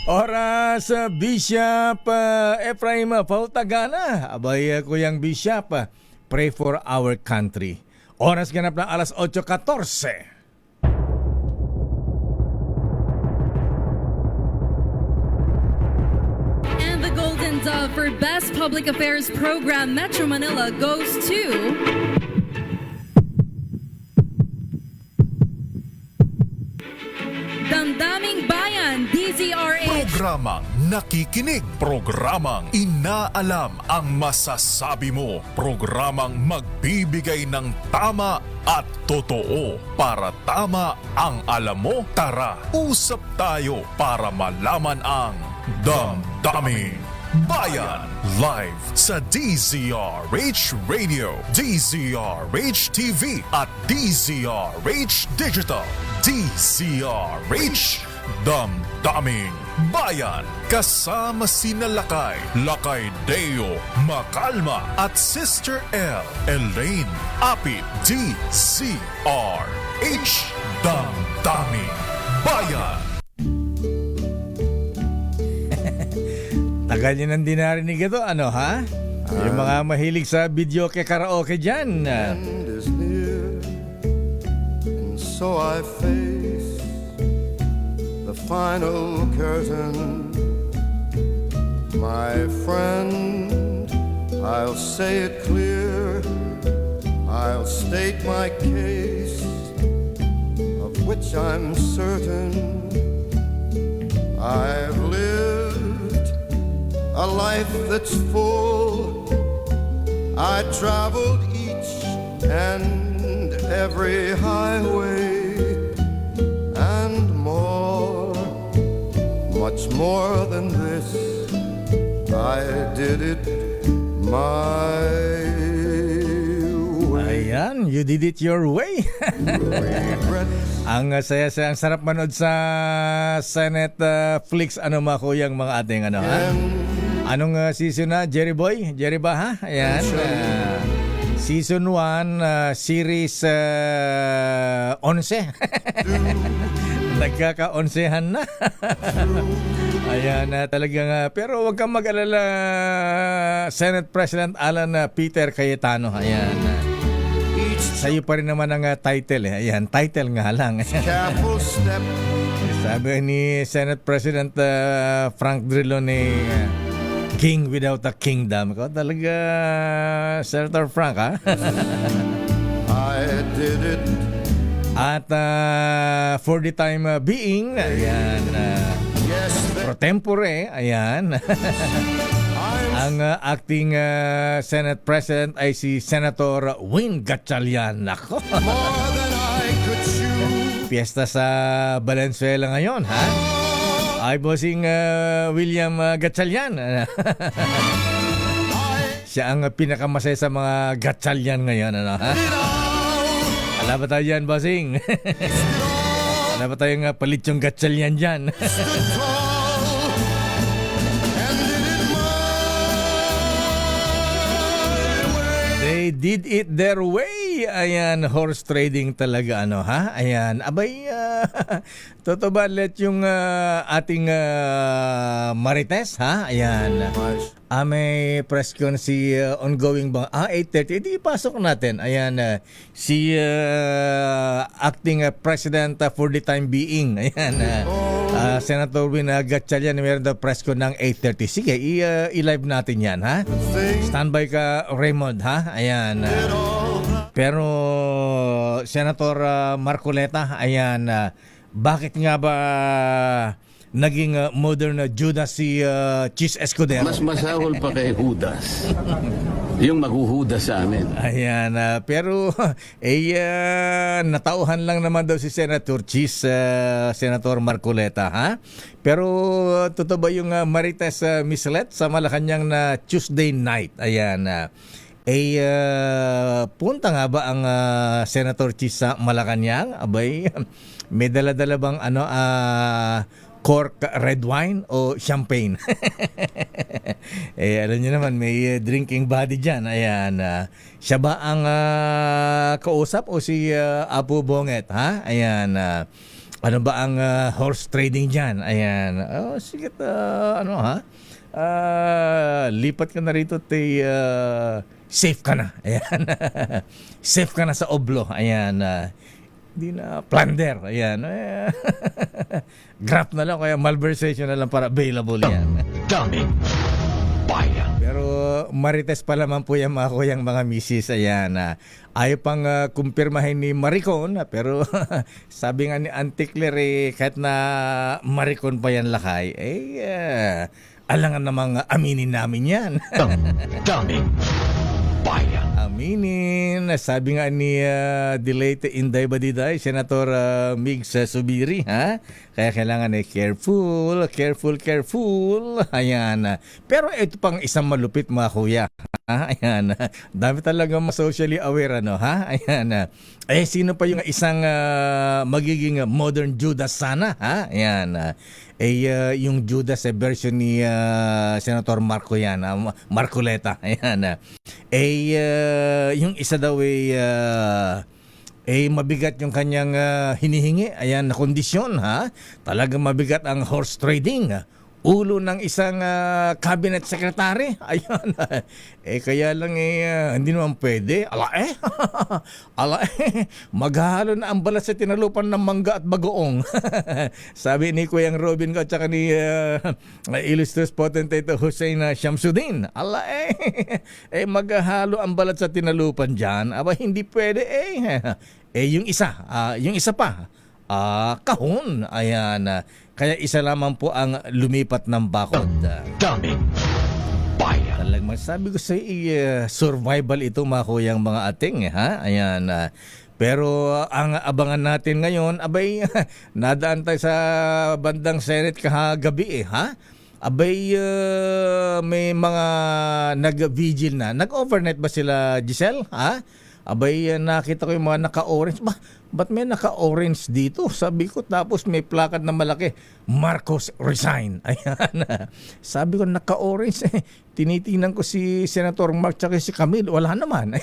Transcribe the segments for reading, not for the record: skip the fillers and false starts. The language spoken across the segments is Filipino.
Oras, Bishop Ephraim Pautagana. Abay, Kuyang Bishop, pray for our country. Oras ganap na alas 8:14. And the Golden Dove for Best Public Affairs Program Metro Manila goes to Damdaming Bayan, DZRH. Programang nakikinig, programang inaalam ang masasabi mo, programang magbibigay ng tama at totoo. Para tama ang alam mo, tara, usap tayo para malaman ang Damdaming Bayan. Live sa DZRH Radio, DZRH TV at DZRH Digital. DZRH Damdaming Bayan. Kasama sina Lakay Deo, Makalma at Sister L, Elaine Apit. DZRH Damdaming Bayan. Tagal nyo nang di narinig ito, ano ha? Yung mga mahilig sa video ke karaoke dyan. End is near, and so I face the final curtain. My friend, I'll say it clear, I'll state my case, of which I'm certain. I've lived a life that's full. I traveled each and every highway and more, much more than this. I did it my way. Ayan, you did it your way. Regrets Ang saya-saya, ang sarap manood sa Senate Flix. Ano makuyang mga ating ano ha? Anong season na, Jerry Boy? Jerry ba ha? Ayan. Season 1, series 11. Nagkaka-onsehan na. Ayan, talagang, pero wag kang mag-alala, Senate President Alan Peter Cayetano. Ayan. Sa'yo pa rin naman ang title eh. Ayan, title nga lang. careful step Sabi ni Senate President Frank Drilon King without a kingdom. Ikaw talaga, Senator Frank, ha? I did it. At for the time being, ayan, Yes, pro tempore, ayan. Ang acting Senate President ay si Senator Win Gatchalian. Nako. more than I could chew. Piyesta sa Valenzuela ngayon, ha? Ay, bossing William Gatchalian. Siya ang pinakamasaya sa mga Gatchalian ngayon, ano, ha? Wala ba tayo dyan, bossing? Wala ba tayong palitsong Gatchalian dyan? They did it their way. Ayan, horse trading talaga, ano ha? Ayan, abay, totoo ba let yung ating Marites, ha? Ayan. May press con si ongoing bang 8:30, hindi ipasok natin. Ayan, si acting president for the time being. Ayan, Senator Win Gatchalian, meron daw press con ng 8:30. Sige, i-live natin yan, ha? Standby ka, Raymond, ha? Ayan. Pero Senator Marcoleta, ayan, bakit nga ba naging modern Judas si Chis Escudero? Mas masahol pa kay Judas. Yung maghuhudas sa amin. Ayan, pero natauhan lang naman daw si Senator Chis, Senator Marcoleta, ha? Pero totoo ba yung Marites Mislet sa Malacanang na Tuesday night? Ayan, punta nga ba ang Senator Chis sa Malacanang? Abay, may dala-dala bang cork red wine o champagne? Alam niyo naman, may drinking body dyan. Ayan, siya ba ang kausap o si Apo Bonget, ha? Ayan, ano ba ang horse trading dyan? Ayan. Oh, sige, ano ha? Lipat ka na rito, safe ka na. Ayan. Safe ka na sa oblo. Ayan. Hindi na plunder. Ayan. Graph na lang, kaya malversation na lang para available yan. Daming bayan. Pero marites pa naman po yan mga kuyang mga misis. Ayan. Ayaw pang kumpirmahin ni Maricon. Pero sabi nga ni Auntie Claire, kahit na Maricon pa yan lakay, alangan namang aminin namin yan. Daming bayan. Aminin. Sabi nga ni Dilate Inday Badiday, Senator Migs Subiri, ha? Kaya kailangan careful. Ayan. Pero ito pang isang malupit mga kuya. Ha? Ayan. Dami talaga socially aware, ano, ha? Ayan. Sino pa yung isang magiging modern Judas sana, ha? Ayan. Yung Judas version ni Senator Marco yan, Marcoleta. Ayan. Yung isa daw mabigat yung kanyang hinihingi. Ayan, na kondisyon, ha? Talagang mabigat ang horse trading. Ulo ng isang cabinet secretary. Ayan. Kaya lang hindi naman pwede. Maghahalo na ang balat sa tinalupan ng mangga at bagoong. Sabi ni Kuyang Robin ko at saka ni Illustrious Potentate Hussein Shamsuddin. Maghahalo ang balat sa tinalupan dyan. Hindi pwede yung isa pa. Kahon. Ayan. Kaya isa lamang po ang lumipat ng bakod. Daming bayan. Talagang masabi ko sa survival ito mga kuyang mga ating, ha? Ayan. Pero ang abangan natin ngayon, nadaan tayo sa bandang Senate kahagabi, ha? May mga nag-vigil na. Nag-overnight ba sila, Giselle? Ha? Nakita ko yung mga naka-orange. Ba't may naka-orange dito? Sabi ko, tapos may plakad na malaki, Marcos resign. Ayan. Sabi ko, naka-orange. Tinitingnan ko si Senator Mark tsaka si Camille. Wala naman.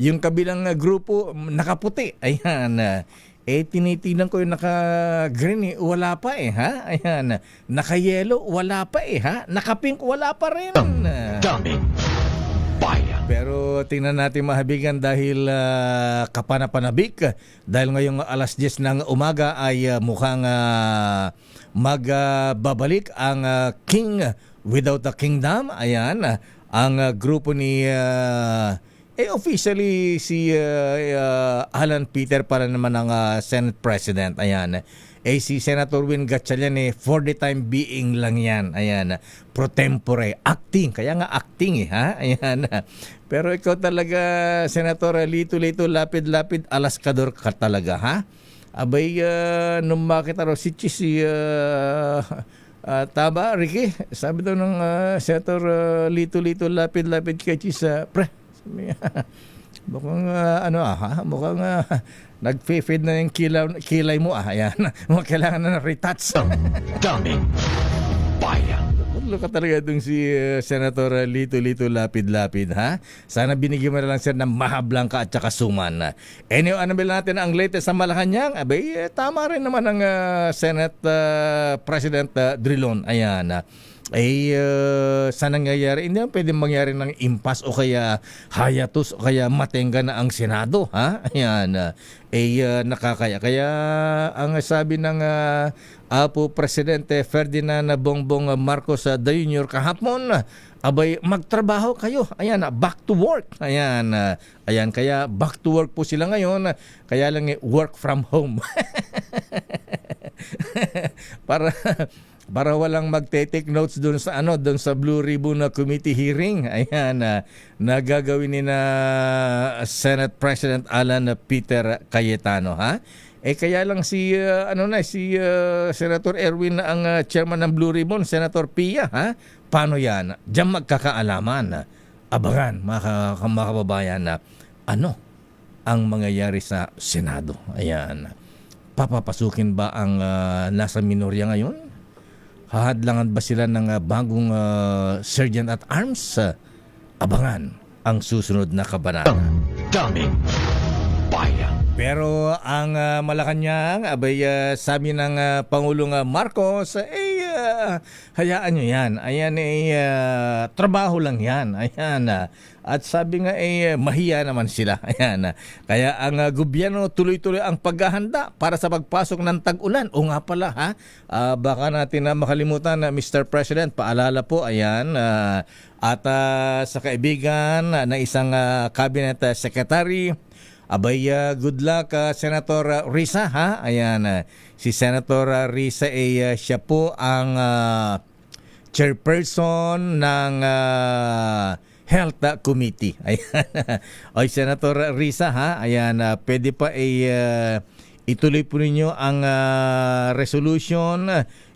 Yung kabilang grupo, nakaputi. Ayan. Tinitingnan ko yung naka-green, wala pa ha? Ayan. Naka-yellow, wala pa ha? Naka-pink, wala pa rin. Daming bayan. Pero tingnan natin mahabigan dahil kapanapanabik. Dahil ngayong alas 10 ng umaga ay mukhang magbabalik ang King Without a Kingdom. Ayan. Ang grupo ni... officially si Alan Peter para naman ang Senate President. Ayan. Si Senator Win Gatchalian for the time being lang yan. Ayan. Pro tempore. Acting. Kaya nga acting ha. Ayan. Pero ikaw talaga, Senator, lito-lito, lapid-lapid, alaskador ka talaga ha. Nung makita raw si tama, Ricky? Sabi daw ng Senator, lito-lito, lapid-lapid kay Chis, pre. Mukhang mukhang nag-fade na yung kilay mo ayan. Kailangan na ng retouch. Daming bayan. Ulo ka talaga itong si Senator Lito Lapid-Lapid ha. Sana binigyan mo na lang siya ng mahablang ka at saka suman. Anyway, ano ba natin ang latest sa Malacanang? Tama rin naman ang Senate President Drilon. Ayan. Sa nangyayari, hindi naman pwedeng mangyari ng impas o kaya hayatus o kaya matenga na ang Senado, ha? Ayan, nakakaya. Kaya ang sabi ng Apo Presidente Ferdinand Bongbong Marcos Jr. kahapon, magtrabaho kayo. Ayan, back to work. Ayan, kaya back to work po sila ngayon. Kaya lang work from home. Para walang magte-take notes doon sa Blue Ribbon Committee hearing. Ayan, na gagawin ni na Senate President Alan Peter Cayetano, ha? Kaya lang si Senator Erwin ang chairman ng Blue Ribbon, Senator Pia, ha? Paano yan? Diyan magkakaalaman. Abangan, mga kababayan, na ano ang mangyayari sa Senado. Ayan. Papapasukin ba ang nasa minorya ngayon? Hahadlangan ba sila ng bagong Sergeant at Arms? Abangan ang susunod na kabanata. Daming bayan. Pero ang Malacanang, abay sabi ng Pangulong Marcos, hayaan nyo yan. Ayan trabaho lang yan. Ayan. At sabi nga mahiya naman sila. Ayan. Kaya ang gobyerno tuloy-tuloy ang paghahanda para sa pagpasok ng tag-ulan. O nga pala ha, baka natin na makalimutan Mr. President, paalala po, ayan, at sa kaibigan na isang cabinet secretary, abay, good luck, Senator Risa, ha? Ayan, si Senator Risa siya po ang chairperson ng Health Committee. Ayan. Oy, Senator Risa, ha? Ayan, pwede pa ituloy po ninyo ang resolution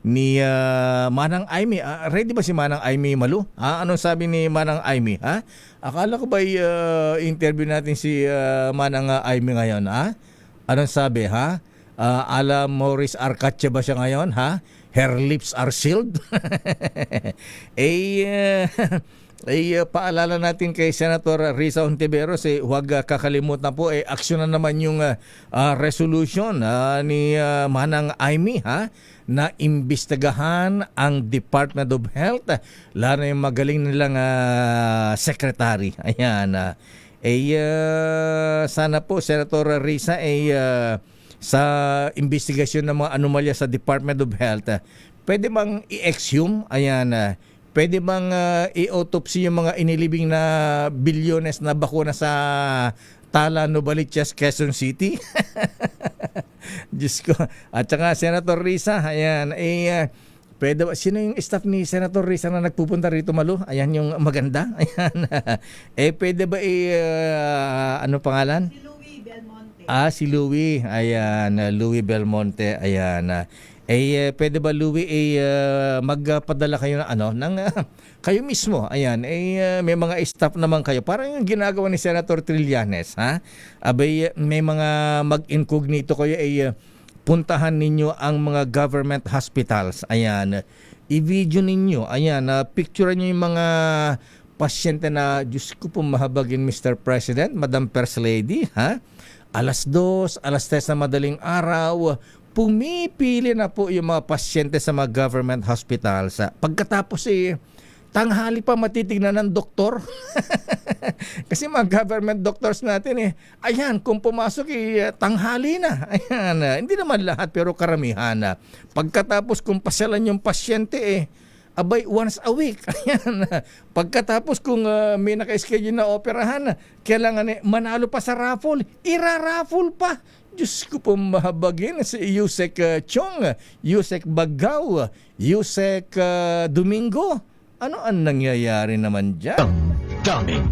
ni Manang Aimee. Ready ba si Manang Aimee Malu? Anong sabi ni Manang Aimee? Ha? Akala ko ba interview natin si Manang Aimee ngayon? Ha? Anong sabi? Ha? Ala Maurice Arcache ba siya ngayon? Ha? Her lips are sealed? Paalala natin kay Senator Risa Hontiveros, huwag kakalimutan po, aksyon na naman yung resolution ni Manang Aimee, ha? Na imbestigahan ang Department of Health, lalo yung magaling nilang secretary. Ayan. Sana po, Senator Risa, sa investigasyon ng mga anomalya sa Department of Health, pwede bang i-exhume? Ayan. Pwede bang i-autopsy yung mga inilibing na bilyones na bakuna sa Tala, Novaliches, Quezon City? Diyos ko. At saka Senator Risa, ayan, pwede ba, sino yung staff ni Senator Risa na nagpupunta rito, Malu? Ayan yung maganda. Ayan. Pwede ba ano pangalan? Si Louie Belmonte. Si Louie. Ayan, Louie Belmonte. Ayan. Pwede ba, Louie, magpadala kayo ng kayo mismo. Ayan, may mga staff naman kayo. Parang yung ginagawa ni Senator Trillanes, ha? Abay, may mga mag-incognito kayo, puntahan ninyo ang mga government hospitals. Ayan, i-video ninyo. Ayan, picture nyo yung mga pasyente na, Diyos ko po mahabagin, Mr. President, Madam First Lady, ha? Alas 2, alas 3 na madaling araw, pumipili na po yung mga pasyente sa mga government hospitals. Pagkatapos tanghali pa matitignan ng doktor. Kasi mga government doctors natin ayan, kung pumasok tanghali na. Ayan, hindi naman lahat pero karamihan. Pagkatapos kung pasyalan yung pasyente abay, once a week. Ayan. Pagkatapos kung may naka-schedule na operahan, kailangan manalo pa sa raffle. Ira-raffle pa. Diyos ko po mahabagin si Yusek Chong, Yusek Bagaw, Yusek Domingo. Ano ang nangyayari naman dyan? Daming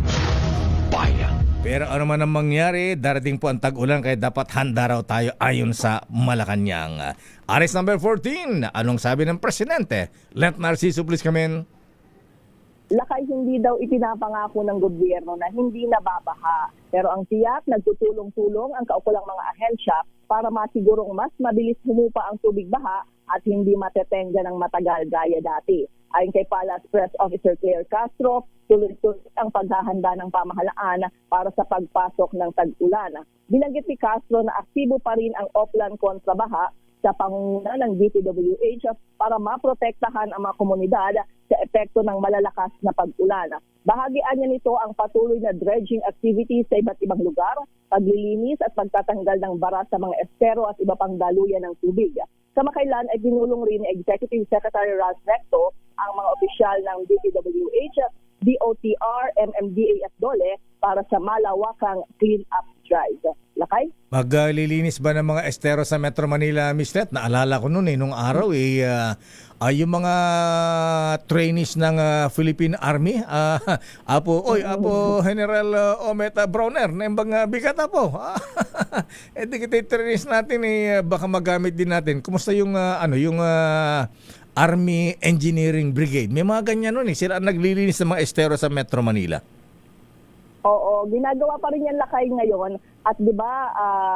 bayan. Pero ano man ang mangyari, darating po ang tag-ulan kaya dapat handa raw tayo ayon sa Malacanang. Aris number 14, anong sabi ng Presidente? Let Narciso please come in. Lakay hindi daw ipinapangako ng gobyerno na hindi nababaha. Pero ang tiyak, nagtutulong-tulong ang kaukulang mga ahensya para masigurong mas mabilis humupa ang tubig baha at hindi matetenga ng matagal gaya dati. Ayon kay Palace Press Officer Claire Castro, tuloy-tuloy ang paghahanda ng pamahalaan para sa pagpasok ng tag-ulan. Binanggit ni Castro na aktibo pa rin ang Oplan kontra baha sa pangunguna ng DPWH para maprotektahan ang mga komunidad sa epekto ng malalakas na pag-ulan. Bahagian niya nito ang patuloy na dredging activities sa iba't ibang lugar, paglilinis at pagtatanggal ng bara sa mga estero at iba pang daluyan ng tubig. Kamakailan ay binulong rin ni Executive Secretary Ras Recto ang mga opisyal ng DPWH, DOTR, MMDA at DOLE para sa malawakang clean-up drive. Lakay? Maglilinis ba ng mga estero sa Metro Manila, Miss Let? Naalala ko noon nung araw yung mga trainees ng Philippine Army, Apo General Omet Browner, nembang bigat po. Di kita trainees natin baka magamit din natin. Kumusta yung Army Engineering Brigade? May mga ganyan noon sila ang naglilinis ng mga estero sa Metro Manila. Oo, ginagawa pa rin yan Lakay ngayon. At di ba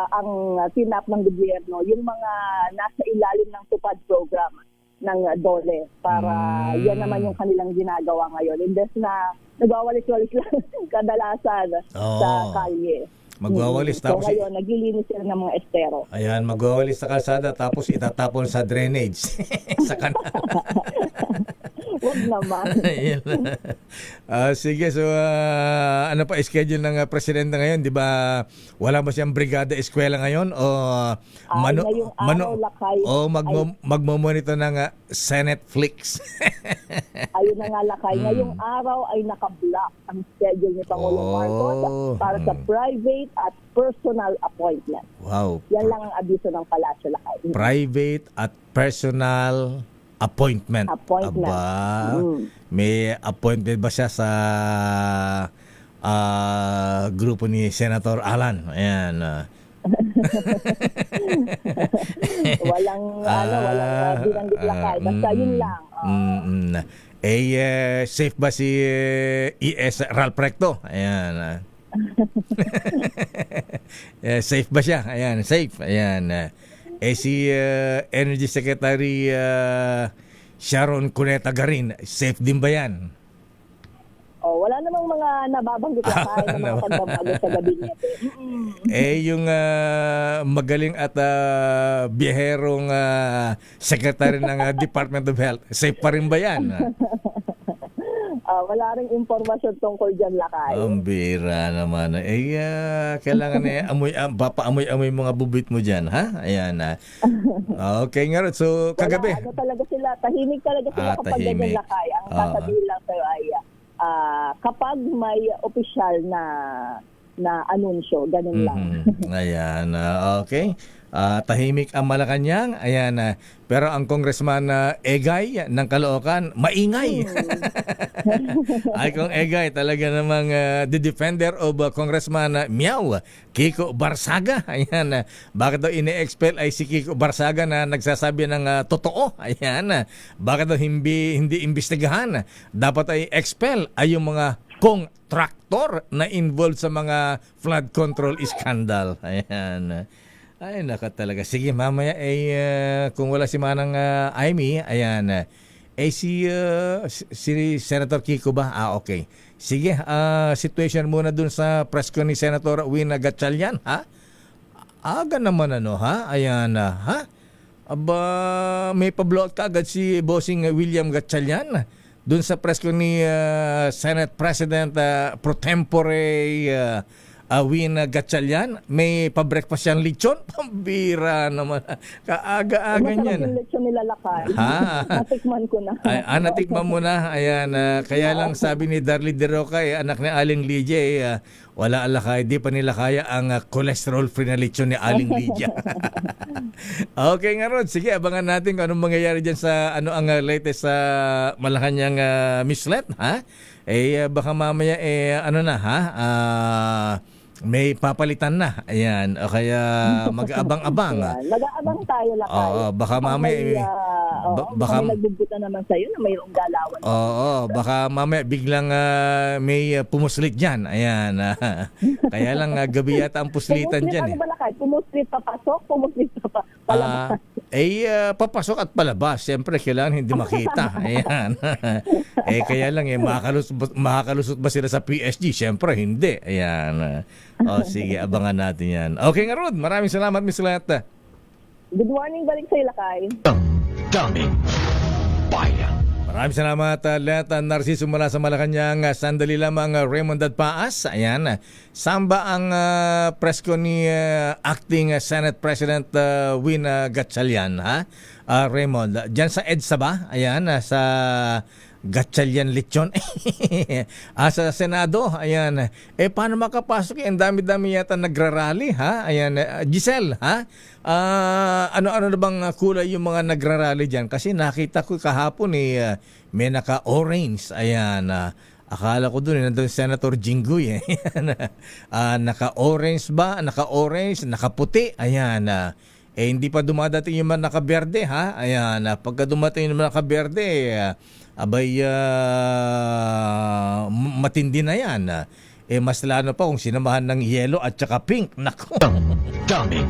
ang tinap ng gobyerno, yung mga nasa ilalim ng tupad program ng DOLE para yan naman yung kanilang ginagawa ngayon. Imbes na nagwawalis-walis lang kadalasan sa kalye. Magwawalis So tapos ngayon, naglilinis sila ng mga estero. ayan, magwawalis sa kalsada tapos itatapon sa drainage sa kanal. Huwag naman. Ayun. Sige, so ano pa schedule ng presidente ngayon? Di ba wala ba siyang brigada eskwela ngayon? O ngayong araw, Lakay, magmo-monitor ng Senate Flix? Ayun na nga, Lakay. Ngayong araw ay naka-block ang schedule ni Pangulong Marcos para sa private at personal appointment. Wow. Yan lang ang abiso ng Palasyo, Lakay. Private at personal appointment. Appointment. Aba, may appointment ba siya sa grupo ni Senator Alan? Ayan. Walang binanggit, Lakay. Basta yun lang. Safe ba si ES Ralph Recto? Ayan. Safe ba siya? Ayan, safe. Ayan. Si Energy Secretary Sharon Cuneta Garin, safe din ba yan? Wala namang mga nababanggit, Lakay, ng mga pagbabago sa gabinete. Yung magaling at biyaherong secretary ng Department of Health, safe pa rin ba yan? Wala ring impormasyon tungkol dyan, Lakay. Ang bira naman. Kailangan papaamoy-amoy mga bubit mo dyan, ha? Ayan. Okay nga rin. So, kagabi. Wala, talaga sila, tahimik talaga sila kapag tahimik. ganyan, Lakay. Ang sasabihin lang sa'yo ay, kapag may opisyal na anunsyo, ganun lang. Ayan. Okay. Tahimik ang Malacanang. Ayan. Pero ang Congressman Egay ng Caloocan, maingay. Ay, kung Egay, talaga namang the defender of Congressman Miao, Kiko Barsaga. Ayan. Bakit daw ini-expel ay si Kiko Barsaga na nagsasabi ng totoo? Ayan. Bakit daw hindi imbestigahan? Dapat ay expel ay yung mga kontraktor na involved sa mga flood control scandal. Ayan. Ay, naka talaga. Sige, mamaya kung wala si Manang Amy, ayan. Si Senator Kiko ba? Okay. Sige, situation muna dun sa press con ni Senator Win Gatchalian, ha? Aga naman ha? Ayan, ha? Aba, may pa-blow out ka agad si Bossing William Gatchalian dun sa press con ni Senate President pro tempore Win Gatchalian, may pa-breakfast siyang lechon. Pambira naman. Kaaga-aga niyan. Masarap yung lechon nila, Lakay. Natikman ko na. Natikman mo na. Ayan, kaya lang sabi ni Darlie De Roca, anak ni Aling Lydia, wala alakay, di pa nila kaya ang cholesterol-free na lechon ni Aling Lydia. Okay nga Rod, sige, abangan natin kung anong mangyayari dyan sa ang latest sa Malacanang mislet, ha? Baka mamaya may papalitan na. Ayan. O kaya mag-abang-abang. Mag-aabang tayo, Lakay. Oo, baka mamaya baka may nagbubuta naman sa'yo na mayroong galawan. Oo, baka mamaya biglang may pumuslit dyan. Ayan. Kaya lang gabi yata ang puslitan dyan. Ano ba, Lakay? Pumuslit papasok? Pumuslit palabas? Papasok at palabas. Siyempre, kailangan hindi makita. Ayan. Kaya lang, makakalusot ba sila sa PSG? Siyempre, hindi. Ayan. Sige, abangan natin yan. Okay nga, Rod. Maraming salamat, Miss Leta. Good morning, balik sa'yo, Lakay. Daming bayan. Maraming salamat, Leta Narciso mula sa Malacanang. Sandali lamang, Raymond Dadpaas. Ayan. Samba ang press ko ni Acting Senate President Win Gatchalian, ha? Raymond, dyan sa EDSA ba? Ayan, sa Gatchalian Lechon. Sa Senado, ayan. Paano makapasok? Ang dami-dami yata nagrarally, ha? Ayan, Giselle, ha? Ano na bang kulay yung mga nagrarally dyan? Kasi nakita ko kahapon may naka-orange. Ayan, akala ko doon, nandun Senator Jinggoy. Naka-orange ba? Naka-orange, nakaputi. Ayan, hindi pa dumadating yung mga naka-berde, ha? Ayan, pagka dumating yung mga naka-berde, abay, matindi na yan. Mas lalo pa kung sinamahan ng yellow at saka pink. Nako. Daming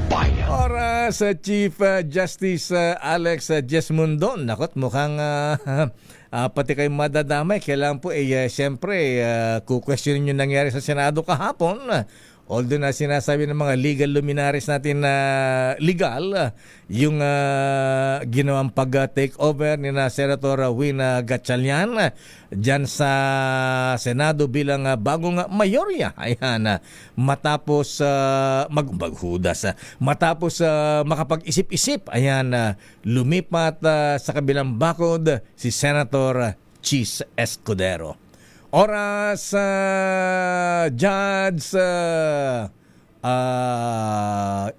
bayan. Oras sa Chief Justice Alex Jesmundon. Nakot, mukhang pati kayo madadamay. Kailangan po, siyempre, kukwestiyonin yung nangyari sa Senado kahapon. although na sinasabi ng mga legal luminaries natin na legal, yung ginawang pag-take over ni na Senator Win Gatchalian dyan sa Senado bilang bagong mayorya. Ayan, matapos maghudas, matapos makapag-isip-isip, ayan, lumipat sa kabilang bakod si Senator Chis Escudero. Oras Judge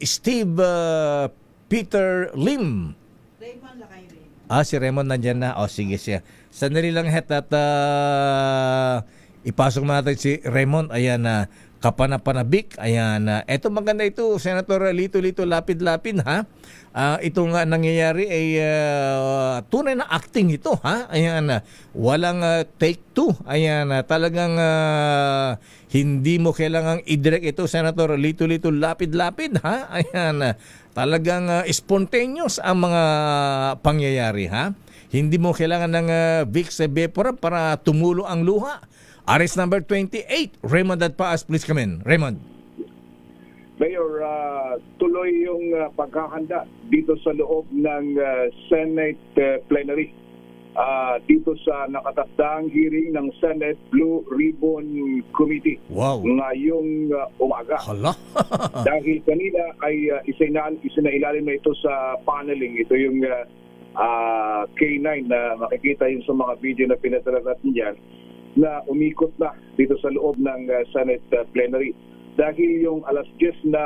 Steve Peter Lim. Si Raymond nandyan na. Sige siya. Sandali lang het at ipasok natin si Raymond. Ayan na. Kapanapanabik. Ayan. Ito maganda ito, Senator Lito Lapid-Lapid, ha? Ito nga nangyayari ay tunay na acting ito, ha? Ayan. Walang take two. Ayan. Talagang hindi mo kailangang i-direct ito, Senator Lito Lapid-Lapid, ha? Ayan. Talagang spontaneous ang mga pangyayari, ha? Hindi mo kailangan ng Vicks Vapor para tumulo ang luha. Arrest number 28, Raymond Adpaas, please come in. Raymond. Mayor, tuloy yung paghahanda dito sa loob ng Senate plenary. Dito sa nakatakdang hearing ng Senate Blue Ribbon Committee. Wow. Ngayong umaga. Hala. Dahil kanina ay isinailalim na ito sa paneling. Ito yung K9 na makikita yung sa mga video na pinatala natin dyan, na umikot na dito sa loob ng Senate plenary. Dahil yung alas 10 na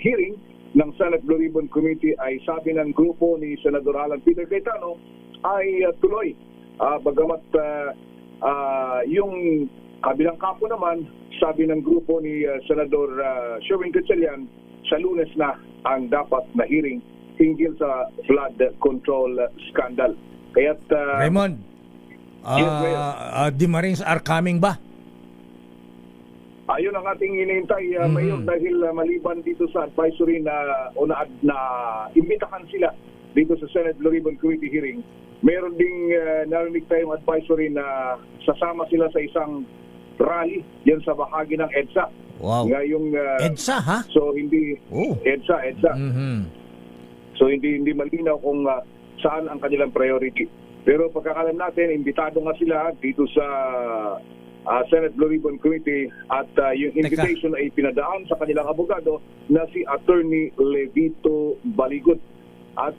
hearing ng Senate Blue Ribbon Committee ay sabi ng grupo ni Senador Alan Peter Cayetano ay tuloy. Bagamat yung kabilang kampo naman, sabi ng grupo ni Senador Sherwin Gatchalian, sa Lunes na ang dapat na hearing hinggil sa flood control scandal. Kaya't Raymond, the Marines are coming ba? Ayun ang ating inihintay, Mayor, dahil maliban dito sa advisory na imbitahan sila dito sa Senate Blue Ribbon Committee hearing, meron ding narinig tayong advisory na sasama sila sa isang rally yan sa bahagi ng EDSA. Wow. Ngayong, EDSA, ha? So hindi EDSA. Mm-hmm. So hindi malinaw kung saan ang kanilang priority. Pero pagkakalam natin, imbitado nga sila dito sa Senate Blue Ribbon Committee at yung invitation ay pinadaan sa kanilang abogado na si Attorney Levito Baligot. At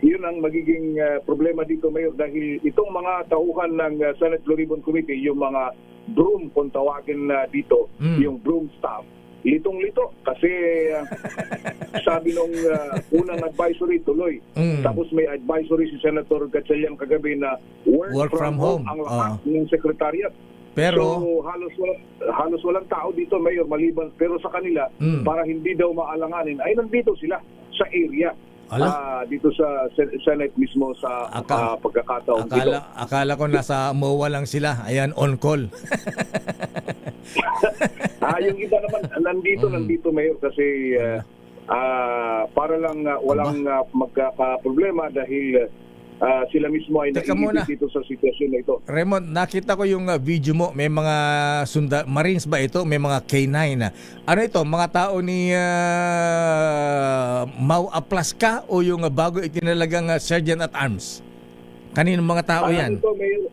yun ang magiging problema dito, Mayor, dahil itong mga tauhan ng Senate Blue Ribbon Committee, yung mga broom kung tawagin dito, yung broom staff, litong-lito kasi sabi nung unang advisory tuloy. Tapos may advisory si Senator Gatchalian kagabi na work from home ang lahat ng secretariat. Pero so halos walang tao dito, Mayor, maliban pero sa kanila para hindi daw maalanganin ay nandito sila sa area. Dito sa Senate mismo sa pagkakataon dito. Akala ko nasa MOA lang sila. Ayan, on call. Yung iba naman nandito Mayor kasi para lang walang magkakaproblema dahil sila mismo ay naiinit dito sa sitwasyon na ito. Raymond, nakita ko yung video mo. May mga Marines ba ito? May mga K9 na. Ano ito? Mga tao ni Mau Aplaska o yung bago itinalagang Sergeant at Arms? Kaninong mga tao yan? Ito, Mayor?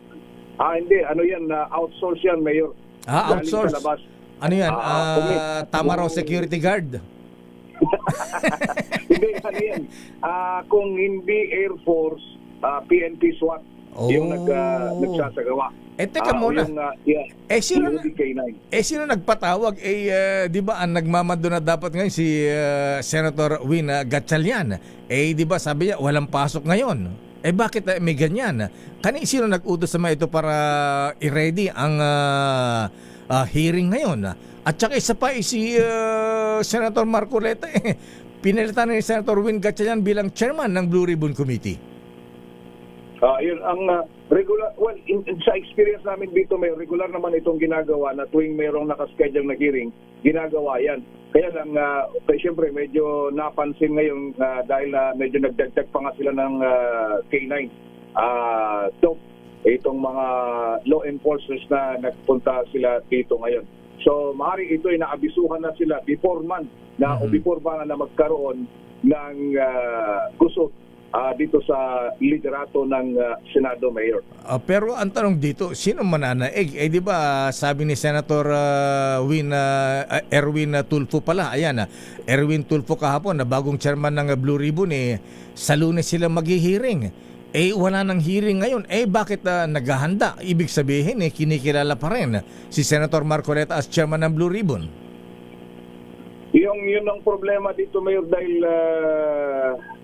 Hindi. Ano yan? Outsource yan, Mayor. Outsource? Ano yan? Tamaraw Security Guard? Hindi, ano yan? Kung hindi Air Force, PNP SWAT yung nagsasagawa. Teka muna. Sino nagpatawag? Di ba ang nagmamando na dapat ngayon si Senator Win Gatchalian? Di ba sabi niya walang pasok ngayon? Bakit may ganyan? Sino nag-utos sa mga ito para i-ready ang hearing ngayon? At saka isa pa si Senator Marcoleta pinalitan ni Senator Win Gatchalian bilang chairman ng Blue Ribbon Committee. Yun ang regular, sa experience namin dito, may regular naman itong ginagawa na tuwing mayroong nakaschedule na hearing, ginagawa yan. Kaya lang, siyempre medyo napansin ngayon dahil medyo nagdagdag pa nga sila ng K9. Itong mga law enforcers na nagpunta sila dito ngayon. So, maaaring ito ay naabisuhan na sila before man na o before pa na magkaroon ng gusot dito sa liderato ng Senado, Mayor. Pero ang tanong dito, sino mananaig? Di ba sabi ni Senator Erwin Tulfo pala, ayan, Erwin Tulfo kahapon na bagong chairman ng Blue Ribbon, sa Lunes sila maghihiring. Wala nang hearing ngayon. Bakit naghahanda? Ibig sabihin, kinikilala pa rin si Senator Marcoleta as chairman ng Blue Ribbon. Yun ang problema dito, Mayor, dahil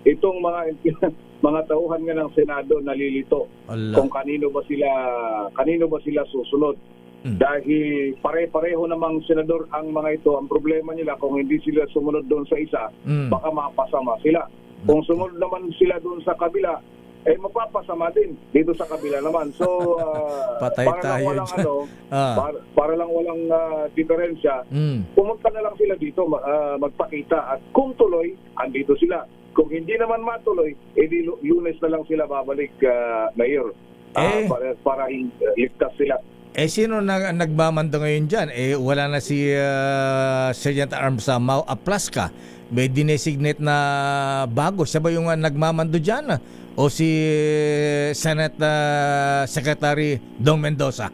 itong mga tauhan nga ng Senado nalilito kung kanino ba sila susunod. Dahil pare-pareho namang senador ang mga ito. Ang problema nila, kung hindi sila sumunod doon sa isa, baka mapasama sila. Kung sumunod naman sila doon sa kabila, mapapasama din dito sa kabila naman. So, Patay para tayo lang walang dyan. para lang walang diferensya, pumunta na lang sila dito, magpakita, at kung tuloy, andito sila. Kung hindi naman matuloy, di Lunes na lang sila babalik, Mayor, para ligtas sila. Sino nagmamando ngayon dyan? Wala na si Sergeant Arms Mau Aplaska. May dinesignate na bago. Siya ba yung nagmamando dyan? O si Senate Secretary Dong Mendoza?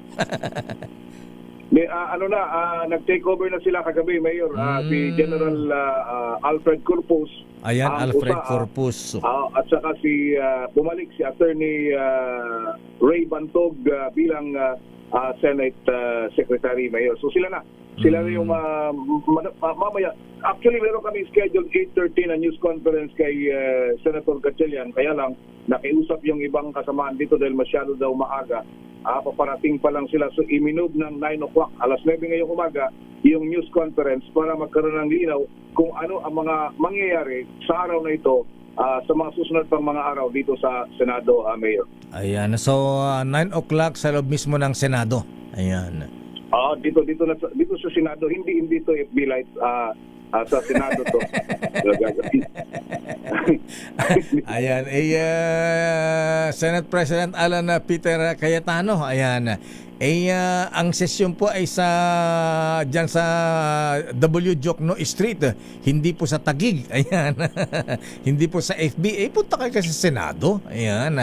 Nag-take over na sila kagabi, Mayor. Si General Alfred Corpus. Ayan, Alfred Corpus. At saka bumalik si Attorney Ray Bantog bilang Senate Secretary, Mayor. So sila na yung mamaya. Actually, meron kami scheduled 8:30 na news conference kay Senator Gatchalian. Kaya lang, nakiusap yung ibang kasamaan dito dahil masyado daw maaga. Paparating pa lang sila. So, iminove ng 9 o'clock, alas 9 ngayong umaga, yung news conference para magkaroon ng linaw kung ano ang mga mangyayari sa araw na ito sa mga susunod pang mga araw dito sa Senado, Mayor. Ayan. So, 9 o'clock sa loob mismo ng Senado. Ayan. Dito sa Senado, hindi to FB Lights, sa Senado to. Ayan, Senate President Alan Peter Cayetano, ayan. Ang sesyon po ay diyan sa W. Jokno Street, hindi po sa Taguig. Ayan. Hindi po sa FB. Punta kayo kasi sa Senado. Ayan.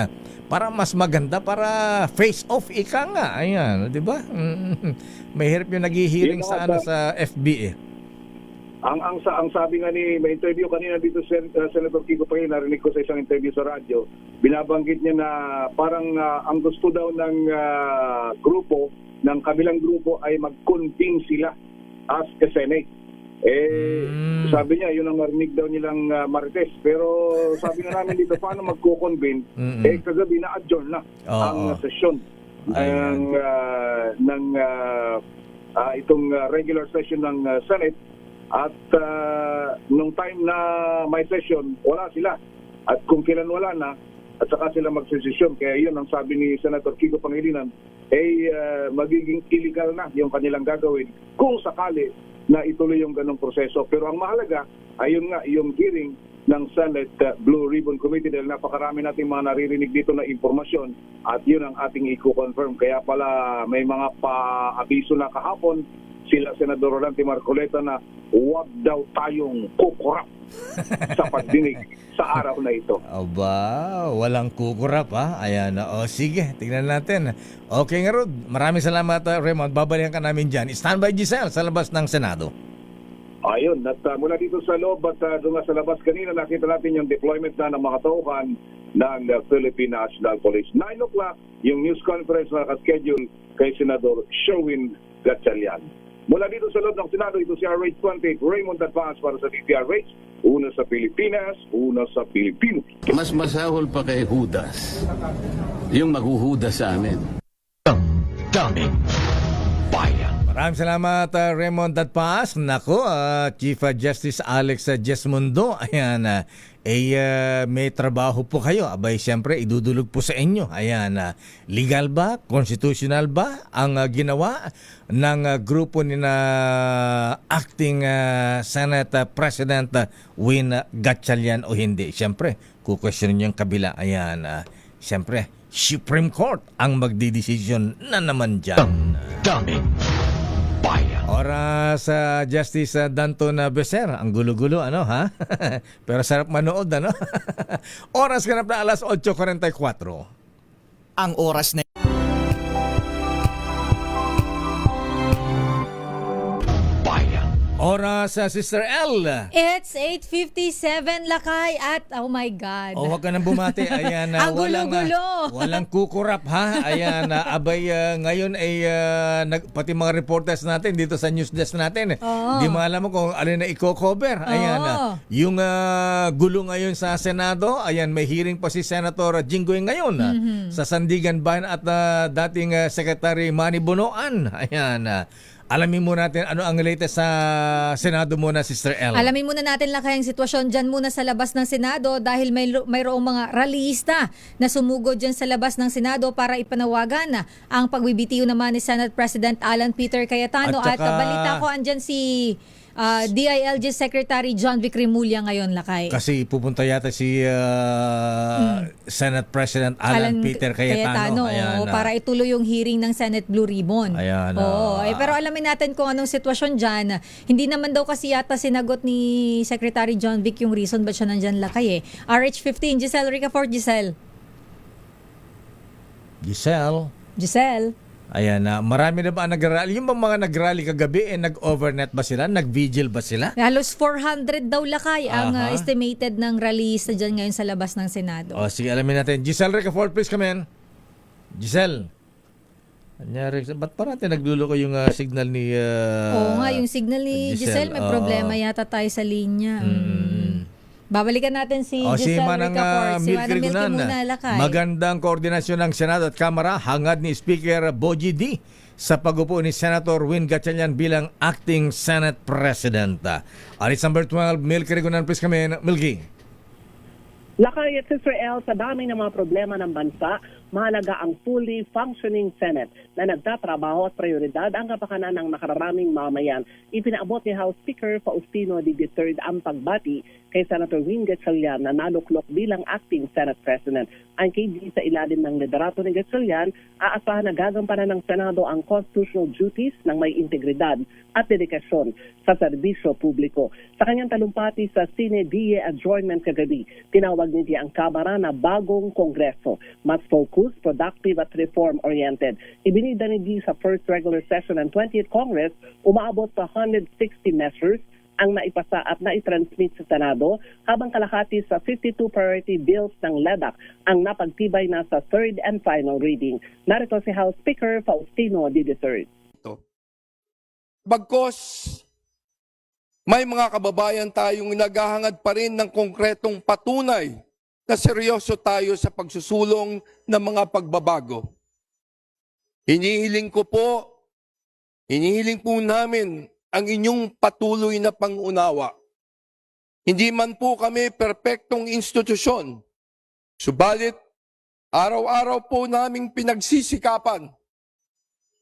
Para mas maganda, para face off ika nga. Ayan, 'di ba? Mahirap yung naghihiring sa FB Ang sabi nga may interview kanina dito Senator Kiko Pangilinan, narinig ko sa isang interview sa radyo, binabanggit niya na parang ang gusto daw ng grupo, ng kabilang grupo ay mag-convene sila as a Senate. Sabi niya, yun ang narinig daw nilang Martes. Pero sabi nga namin dito, paano magko-convene? Kagabi na-adjourn na ang sesyon ng itong regular session ng Senate. At nung time na may session, wala sila. At kung kailan wala na, at saka sila magsesesyon. Kaya yun ang sabi ni Senator Kiko Pangilinan, magiging illegal na yung kanilang gagawin kung sakali na ituloy yung ganong proseso. Pero ang mahalaga, ayun nga, yung hearing ng Senate Blue Ribbon Committee dahil napakarami nating mga naririnig dito na impormasyon at yun ang ating i-confirm. Kaya pala may mga pa-abiso na kahapon sila Senador Rolante Marcoleta na huwag daw tayong kukurap sa pagdinig sa araw na ito. Aba, walang kukurap ha. Ayan, sige, tingnan natin. Okay nga Rod, maraming salamat Raymond. Babalikan ka namin dyan. Standby Giselle sa labas ng Senado. Ayun, at mula dito sa loob at doon sa labas kanina, nakita natin yung deployment na ng mga tauhan ng Philippine National Police. 9 o'clock, yung news conference na nakaschedule kay Senador Sherwin Gatchalian. Mula dito sa loob ng Senado, ito si RH20, Raymond Advance para sa DTRH. Una sa Pilipinas, una sa Pilipino. Mas masahol pa kay Judas yung maghuhudas sa amin. Damdamin Bayan. Maraming salamat Raymond Dadpaas. Nako, Chief Justice Alex Jesmundo. Ayan, may trabaho po kayo. Abay, siyempre, idudulog po sa inyo. Ayan, legal ba, constitutional ba ang ginawa ng grupo ni na acting Senate President Win Gatchalian o hindi? Siyempre, kukwestiyonin yung kabila. Ayan, siyempre, Supreme Court ang magdidesisyon na naman dyan. Damdamin bayan. Oras sa Justice Danton Becer. Ang gulo-gulo, ano, ha? Pero sarap manood, ano? Oras ganap na alas 8:44. Ang oras na Bayan. Oras sa Sister L. It's 8:57 lakay at oh my God. O, huwag ka nang bumati. Ayan, Ang walang, gulo-gulo. walang kukurap, ha? Ayan, abay, ngayon ay pati mga reporters natin dito sa news desk natin. Oo. Di mo alam mo kung alin na i-cover. Ayan, Oo. yung gulo ngayon sa Senado, ayan, may hearing pa si Senator Jinggoy ngayon sa Sandigan Bayan at dating Secretary Manny Bonoan. Ayan, alamin mo natin ano ang latest sa Senado muna, Sister L. Alamin muna natin lakay ang sitwasyon dyan muna sa labas ng Senado dahil mayroong mga rallyista na sumugod dyan sa labas ng Senado para ipanawagan ang pagbibitiw naman ni Senate President Alan Peter Cayetano At at, saka- balita ko andyan si DILG Secretary John Vic Remulla ngayon lakay. Kasi pupunta yata si Senate President Alan Peter Cayetano. Ayan, para ituloy yung hearing ng Senate Blue Ribbon. Ayan, Oo, pero alamin natin kung anong sitwasyon dyan. Hindi naman daw kasi yata sinagot ni Secretary John Vic yung reason ba't siya nandyan lakay RH15, Giselle Ricafort, Giselle. Giselle. Ayan, marami na ba ang nag-rally? Yung bang mga nag-rally kagabi, nag-overnight ba sila? Nag-vigil ba sila? Halos 400 daw lakay ang Aha. estimated ng rallyista dyan ngayon sa labas ng Senado. O, sige, alamin natin. Giselle Ricafort, please come in. Giselle. Anyari, ba't parati nagdulo ko yung signal ni... Oo nga, yung signal ni Giselle, may oo. problema yata tayo sa linya. Babalikan natin si O, si Giselle Manang Ricafort. Si Milky Manang Milky Rigunan. muna, lakay. Magandang koordinasyon ng Senado at Kamara, hangad ni Speaker Bogie D sa pag-upo ni Senator Win Gatchalian bilang acting Senate President. Aris number 12, Milky Rigunan, please come in. Milky. Lakay at Sister L, sa dami ng mga problema ng bansa, mahalaga ang fully functioning Senate na nagtatrabaho at prioridad ang kapakanan ng nakararaming mamayan. Ipinaabot ni House Speaker Faustino D. III ang pagbati kay Senator Win Gatchalian na naluklok bilang acting Senate President. Ang KD sa ilalim ng liderato ni Gatchalian, aasahan na gagampanan ng Senado ang constitutional duties ng may integridad at dedikasyon sa serbisyo publiko. Sa kanyang talumpati sa Sine Die adjournment kagabi, tinawag niya ang Kamara na bagong Kongreso, mas focused, productive at reform-oriented. Ibinida ni Di sa first regular session ng 20th Congress, umaabot sa 160 measures ang naipasa at naitransmit sa Senado, habang kalahati sa 52 priority bills ng LEDAC ang napagtibay na sa third and final reading. Narito si House Speaker Faustino D. III. Bagkos, may mga kababayan tayong naghahangad pa rin ng konkretong patunay na seryoso tayo sa pagsusulong ng mga pagbabago. Hinihiling po namin ang inyong patuloy na pangunawa. Hindi man po kami perpektong institusyon, subalit araw-araw po naming pinagsisikapan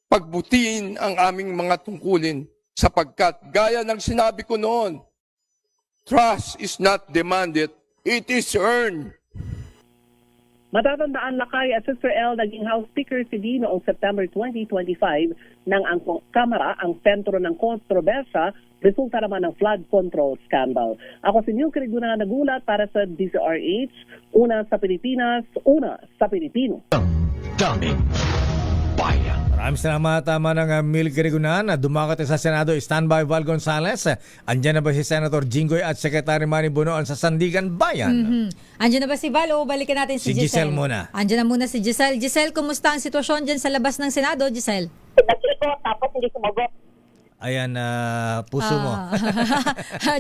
pagbutiin ang aming mga tungkulin sapagkat gaya ng sinabi ko noon, trust is not demanded, it is earned. Matatandaan lakay at Sister L, naging House Speaker si D noong September 2025 nang ang Kamara ang sentro ng kontrobersya resulta naman ng flood control scandal. Ako si Milky Rigunan, nagulat para sa DZRH, una sa Pilipinas, una sa Pilipino. Daming bayan. Maraming salamat, Manang Milky Rigunan. Dumakat sa Senado, standby Val Gonzales. Andyan na ba si Senator Jinggoy at Secretary Manny Bonoan sa Sandigan Bayan? Andyan na ba si Val o balikan natin si Giselle? Giselle muna. Andyan na muna si Giselle. Giselle, kumusta ang sitwasyon dyan sa labas ng Senado, Giselle? Nag-ikot tapos hindi sumagot. Ayan, puso mo.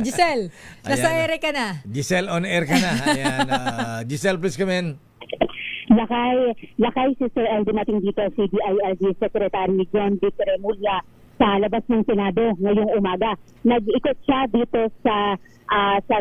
Giselle, nasa Ayan. ere ka na. Giselle, on air ka na. Ayan, Giselle, please come in. Lakay Sister L, dumating dito si DILG Secretary John Vic Remulla sa labas ng Senado ngayong umaga. Nag-ikot siya dito sa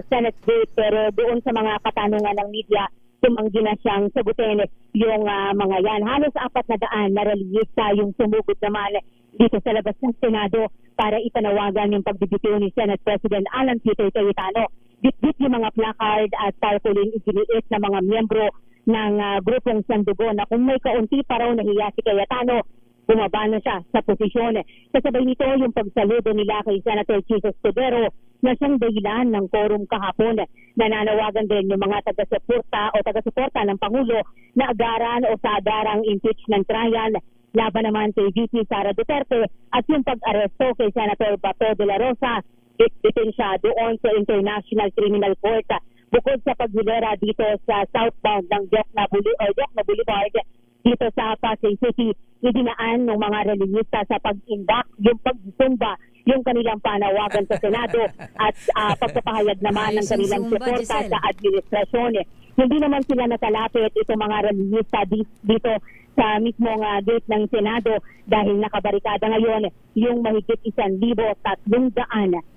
Senate gate, pero doon sa mga katanungan ng media, tumanggi na siyang sagutin yung mga yan. Halos 400 na rallyista yung sumugod naman dito sa labas ng Senado para ipanawagan yung pagbibitiw ni Senate President Alan Peter Cayetano. Bitbit yung mga placard at tarpaulin iginiit ng mga miyembro ng grupong Sandugo na kung may kaunti pa raw nahiya si Cayetano, bumaba na siya sa posisyon. Kasabay nito yung pagsaludo nila kay Senator Chis Escudero na siyang dahilan ng quorum kahapon. Nananawagan din yung mga taga-suporta ng Pangulo na agaran o sa agarang impeachment trial laban naman kay VP Sara Duterte at yung pag-aresto kay Senator Bato de la Rosa. Itin siya doon sa International Criminal Court. Bukod sa paghilera dito sa southbound ng Jokna Boulevard, dito sa Pasay City, idinaan ng mga relihista sa pag-indak, yung pagsumba, yung kanilang panawagan sa Senado at pagpapahayag naman ng kanilang suporta sa administrasyon. Hindi naman sila nakalapit itong mga relihista dito sa mismong gate ng Senado dahil nakabarikada ngayon yung mahigit 1,300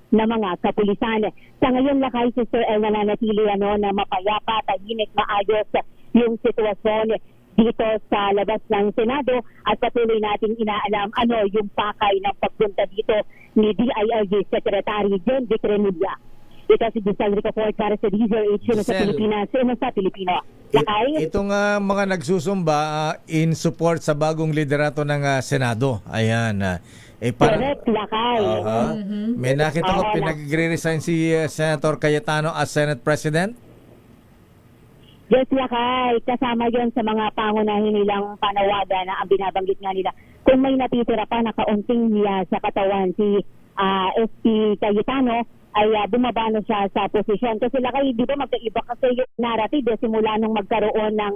na mga kapulisan. Sa ngayon, lakay si Sir El nananatili na mapayapa, tahimik, maayos yung sitwasyon dito sa labas ng Senado at patuloy nating inaalam ano yung pakay ng pagpunta dito ni DILG Secretary John Vic Remulla. Ito si Giselle Ricafort para sa DZRH sa Pilipinas, sa Pilipino. Lakay? Itong mga nagsusumba in support sa bagong liderato ng Senado. Ayan. Correct, lakay. May nakita ko pinag-resign si Senator Cayetano as Senate President. Yes, lakay. Kasama yon sa mga pangunahin nilang panawagan na ang binabanggit nga nila. Kung may natitira pa na kaunting hiya sa katawan si SP Cayetano, ay bumaba na siya sa posisyon. Kasi lakay, di ba magkaiba kasi yung narrative simula nung magkaroon ng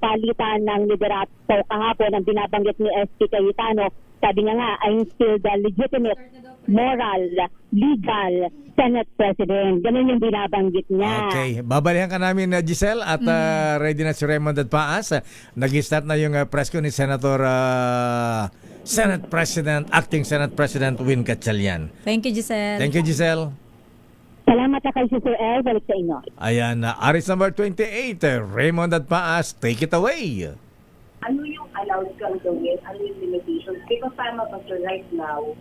palitan ng liderato kahapon ang binabanggit ni SP Cayetano. Sabi nga, I'm still the legitimate, moral, legal Senate President. Ganun yung binabanggit niya. Okay. Babalihan ka namin, Giselle, at ready na si Raymond Paas. Nag-start na yung press ko ni Senator Acting Senate President Win Gatchalian. Thank you, Giselle. Thank you, Giselle. Salamat na kay Sir El. Balik sa inyo. Ayan, Aris number 28, Raymond Paas, take it away. Ano yung allowed kang gawin? Ano yung limitations? Because I'm a pastor right now,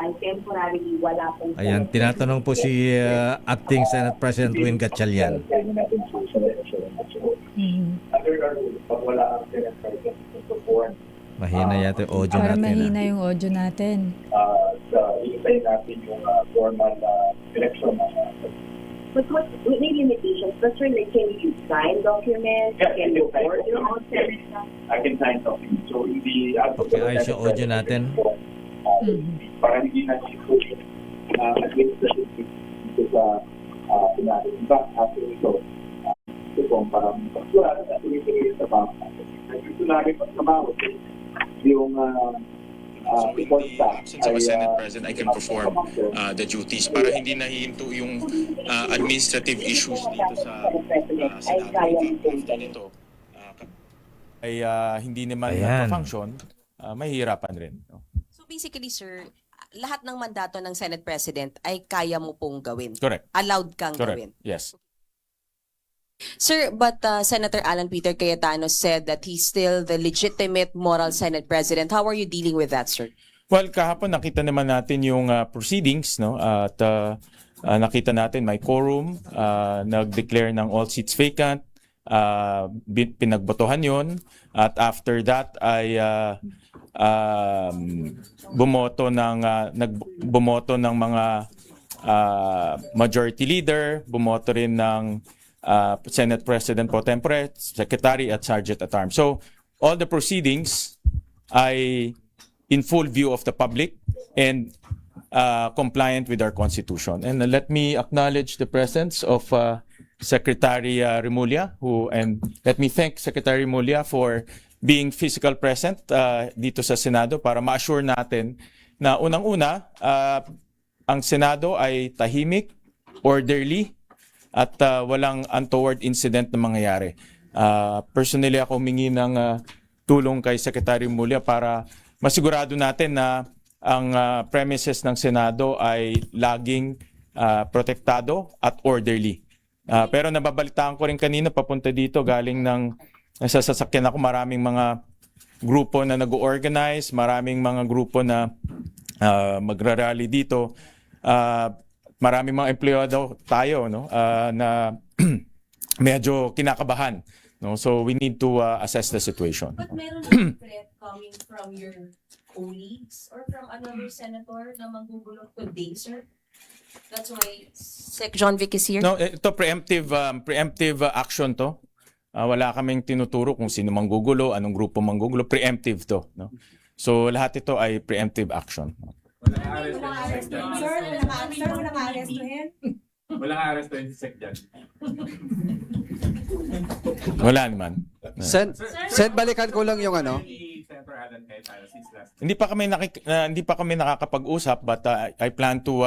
ay temporarily wala pong... Ayan, tinatanong po si Acting Senate President Win Gatchalian. Mahina yata yung audio Para natin. mahina yung audio natin. Iintay natin yung formal election. But what may limitations? That's where like, can you sign documents? Yeah, Can you report your own Senate? I can sign something. So, hindi... Okay, ayos yung audio natin. Para hindi na administrative dito sa pinari. In fact, after ito, parang pagsurado na tuloy-tuloy sa trabaho natin. Ito lagi pagtrabaho yung since I'm a Senate President, I can perform the duties para hindi nahihinto yung administrative issues dito sa Senado. After nito, ay hindi naman function, mahihirapan rin. No? So basically, sir, lahat ng mandato ng Senate President ay kaya mo pong gawin. Correct. Allowed kang gawin. Yes. Sir, but Senator Alan Peter Cayetano said that he's still the legitimate moral Senate President. How are you dealing with that, sir? Well, kahapon nakita naman natin yung proceedings, no? At nakita natin may quorum, nag-declare ng all seats vacant, pinagbotohan yon, at after that ay bumoto ng mga majority leader, bumoto rin ng Senate President Pro Tempore, Secretary at Sergeant at Arms. So, all the proceedings ay in full view of the public and compliant with our Constitution. And let me acknowledge the presence of Secretary Remulla, and let me thank Secretary Remulla for being physical present dito sa Senado para ma-assure natin na unang-una, ang Senado ay tahimik, orderly, at walang untoward incident na mangyayari. Personally ako humingi ng tulong kay Secretary Remulla para masigurado natin na ang premises ng Senado ay laging protektado at orderly. Pero nababalitaan ko rin kanina papunta dito galing ng sa sasakyan ako, maraming mga grupo na nag-organize, maraming mga grupo na magra-rally dito. Maraming mga empleyado tayo, no, na medyo kinakabahan No? So we need to assess the situation. But meron ng threat coming from your colleagues or from another senator na manggugulong today, sir? That's why Sec. John Vic is here? No, ito preemptive action to. Wala kaming tinuturo kung sino manggugulo, anong grupo manggugulo. Preemptive to. No? So lahat ito ay preemptive action. Walang arestuhin si Sec. Jan. Wala naman. Sen, balikan ko lang yung ano. Hindi pa kami nakakapag-usap, but I plan to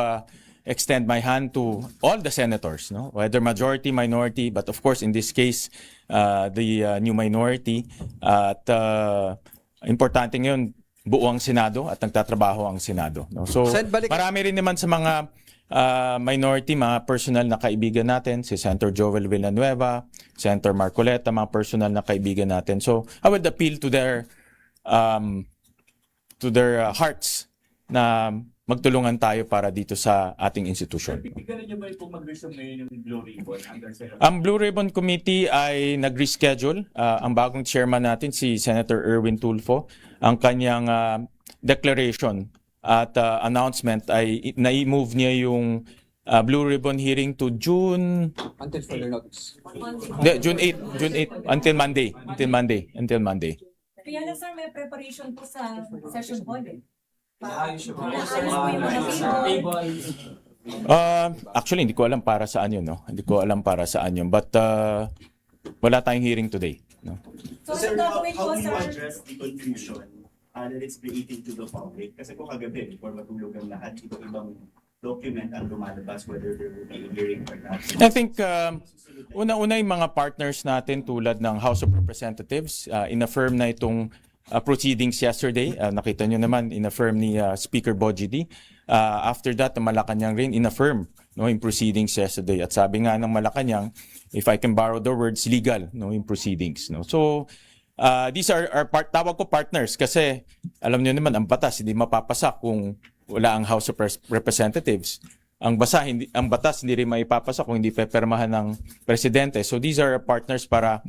extend my hand to all the senators, no? Whether majority, minority, but of course in this case the new minority. At importante ngayon buo ang Senado at nagtatrabaho ang Senado, no? So marami rin naman sa mga minority, mga personal na kaibigan natin, si Senator Joel Villanueva, Senator Marcoleta, mga personal na kaibigan natin. So I would appeal to their hearts na magtulungan tayo para dito sa ating institusyon. Pipigyan niyo ba itong mag-resume ngayon yung Blue Ribbon? Ang Blue Ribbon Committee ay nag-reschedule. Ang bagong chairman natin, si Senator Erwin Tulfo, ang kanyang declaration at announcement ay na-move niya yung Blue Ribbon hearing to June... Until further notice. June 8, until Monday. Kaya lang sir, may preparation po sa session hall eh. Actually, hindi ko alam para saan yun, no? Hindi ko alam para saan yun. But wala tayong hearing today, no? So, sir, how do you address the confusion that it's creating to the public? Kasi po kagabi, before matulog ang lahat, ibang document ang lumalabas whether there will be a hearing or not. I think una-una yung mga partners natin tulad ng House of Representatives, in-affirm na itong proceedings yesterday. Nakita nyo naman, in-affirm ni Speaker Bogie D. After that, ang Malacanang rin, in-affirm yung proceedings yesterday. At sabi nga ng Malacanang, if I can borrow the words, legal yung proceedings. No? So, these are tawag ko partners kasi alam nyo naman, ang batas hindi mapapasa kung wala ang House of Representatives. Ang batas hindi rin maipapasa kung hindi pepermahan ng presidente. So these are partners para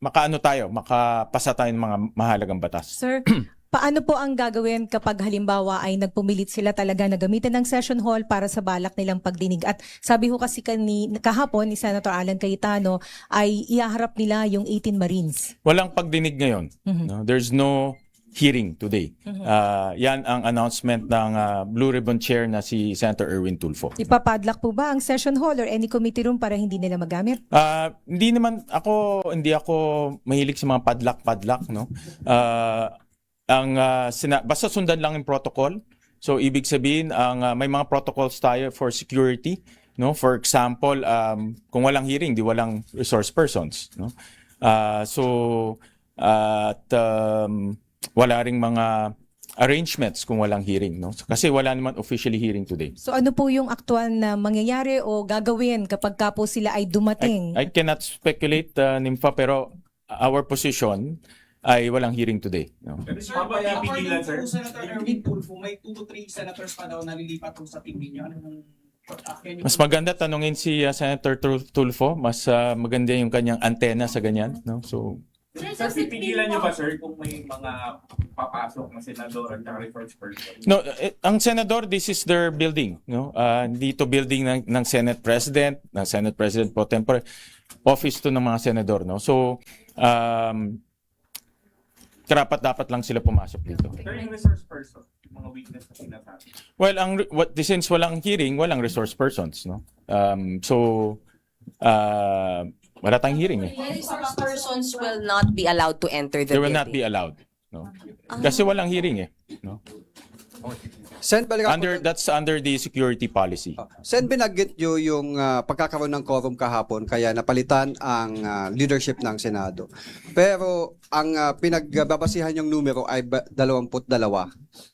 makapasa tayo ng mga mahalagang batas. Sir, paano po ang gagawin kapag halimbawa ay nagpumilit sila talaga na gamitin ng session hall para sa balak nilang pagdinig? At sabi ho kasi kahapon ni Senator Alan Cayetano ay ihaharap nila yung 18 Marines. Walang pagdinig ngayon. No? There's no hearing today. Yan ang announcement ng Blue Ribbon Chair na si Senator Erwin Tulfo. Ipapadlock po ba ang session hall or any committee room para hindi nila magamit? Hindi ako mahilig sa mga padlock, no? Basta sundan lang yung protocol. So ibig sabihin may mga protocols tayo for security, no? For example, kung walang hearing, di walang resource persons, no? Wala ring mga arrangements kung walang hearing, no? Kasi wala naman officially hearing today. So ano po yung aktual na mangyayari o gagawin kapag ka po sila ay dumating? I cannot speculate, Nympha, pero our position ay walang hearing today. No? Pero sir, according to Senator Erwin Tulfo, may 2 to 3 senators pa daw nalilipat sa team ninyo. Mas maganda tanungin si Senator Tulfo. Mas maganda yung kanyang antena sa ganyan, no? So sir, pipigilan niyo ba sir kung may mga papasok na senador at resource person? No, ang senador, this is their building, no? Dito building ng Senate President, ng Senate President pro tempore, office to ng mga senador, no? So dapat lang sila pumasok dito. Sir, yung resource person, yung mga witness na sinasabi. Well, since walang hearing, walang resource persons, no? Wala tayong hearing eh. Resource persons will not be allowed to enter the They will building. not be allowed, no? Kasi walang hearing eh, no? That's under the security policy. Sen, binanggit nyo yung pagkakaroon ng quorum kahapon kaya napalitan ang leadership ng Senado. Pero ang pinagbabasihan yung numero ay 22.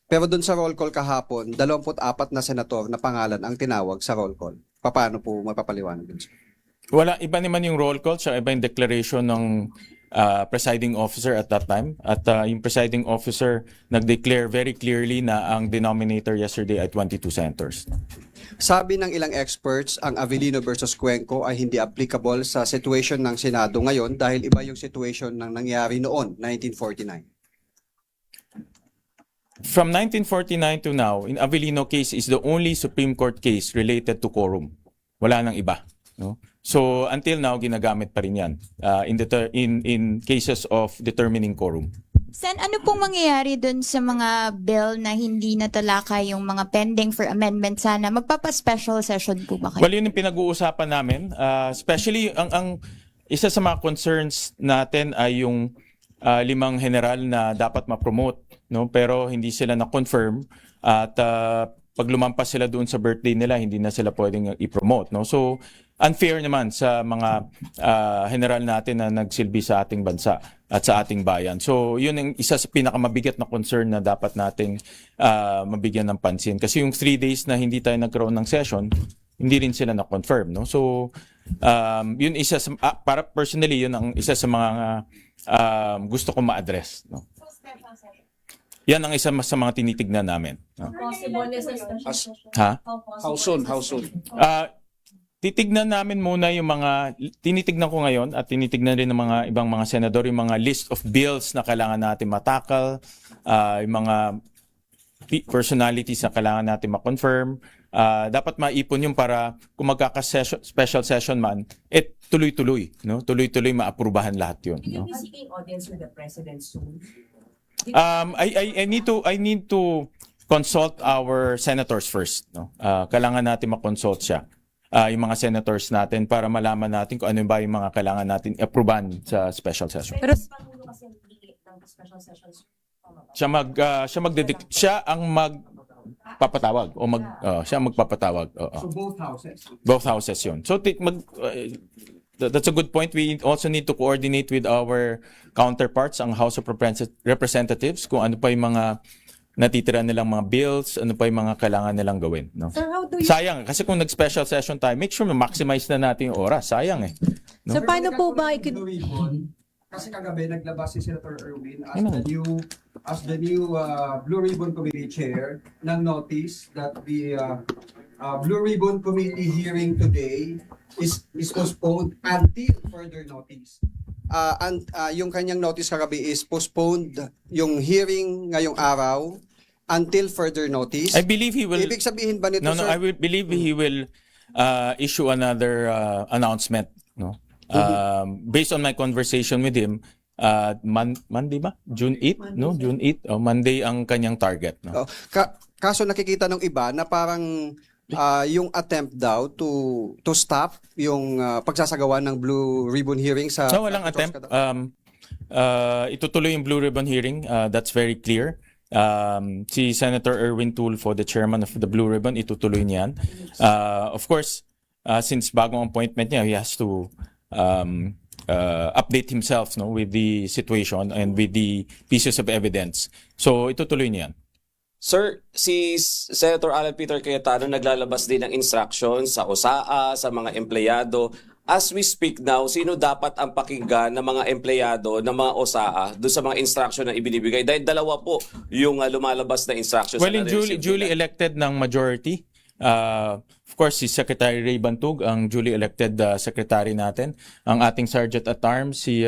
Pero dun sa roll call kahapon, 24 na senator na pangalan ang tinawag sa roll call. Paano po mapapaliwanag yun? Wala, iba naman yung roll call, iba yung declaration ng presiding officer at that time. At yung presiding officer nag-declare very clearly na ang denominator yesterday ay 22 senators. Sabi ng ilang experts, ang Avellino versus Cuenco ay hindi applicable sa situation ng Senado ngayon dahil iba yung situation ng nangyari noon, 1949. From 1949 to now, in Avellino case is the only Supreme Court case related to quorum. Wala nang iba. No? So until now, ginagamit pa rin yan in cases of determining quorum. Sen, ano pong mangyayari dun sa mga bill na hindi natalakay yung mga pending for amendment sana? Magpapa-special session po ba kayo? Well, yun yung pinag-uusapan namin. Especially, ang isa sa mga concerns natin ay yung 5 general na dapat ma-promote. No? Pero hindi sila na-confirm. At pag lumampas sila doon sa birthday nila, hindi na sila pwedeng i-promote. No? So, unfair naman sa mga general natin na nagsilbi sa ating bansa at sa ating bayan. So, yun ang isa sa pinakamabigat na concern na dapat nating mabigyan ng pansin. Kasi yung 3 days na hindi tayo nagkaroon ng session, hindi rin sila na-confirm. No? So, yun isa sa, para personally, yun ang isa sa mga gusto ko ma-address. No? Yan ang isa sa mga tinitignan namin. No? Possible is a special session. Ha? How soon? Titignan namin muna yung mga, tinitignan ko ngayon at tinitignan rin ng mga ibang mga senador, yung mga list of bills na kailangan natin matakal, yung mga personalities na kailangan natin ma-confirm. Dapat maipon yung para kung magkaka-special session man, tuloy-tuloy. No? Tuloy-tuloy maaprubahan lahat yun. Will you No? be seeking audience with the President soon? I need to consult our senators first. No? Kailangan natin ma-consult siya. Yung mga senators natin para malaman natin kung ano ba yung mga kailangan natin approvean sa special session. Pero Pangulo kasi hindi ng special sessions. Siya ang magpapatawag o siya ang magpapatawag. So both houses? Both houses yun. So that's a good point. We also need to coordinate with our counterparts, ang House of Representatives, kung ano pa yung mga natitira nilang mga bills, ano pa yung mga kailangan nilang gawin. No? Sir, how do you... Sayang, kasi kung nag-special session tayo, make sure ma-maximize na natin yung oras. Sayang eh. No? So, paano po ba Kasi kagabi naglabas si Senator Erwin as the new Blue Ribbon Committee Chair ng notice that the Blue Ribbon Committee hearing today is postponed until further notice. Yung kanyang notice kagabi is postponed yung hearing ngayong araw until further notice. I believe he will. Ibig sabihin ba nito, No, sir? I believe he will issue another announcement. No, based on my conversation with him, Monday ba? June 8, no? June 8. Monday ang kanyang target. No? Kaso nakikita ng iba na parang yung attempt daw to stop yung pagsasagawa ng Blue Ribbon hearing sa... No, walang attempt. Itutuloy yung Blue Ribbon hearing. That's very clear. Si Senator Erwin Tulfo, the chairman of the Blue Ribbon, itutuloy niyan. Of course, since bagong appointment niya, he has to update himself, no, with the situation and with the pieces of evidence. So itutuloy niyan. Sir, si Senator Alan Peter Cayetano naglalabas din ng instructions sa OSAA, sa mga empleyado. As we speak now, sino dapat ang pakinggan ng mga empleyado ng mga OSAA doon sa mga instruction na ibinibigay? Dahil dalawa po yung lumalabas na instructions. Well, in duly elected ng majority. Of course, si Secretary Ray Bantug, ang duly elected secretary natin. Ang ating Sergeant at Arms, si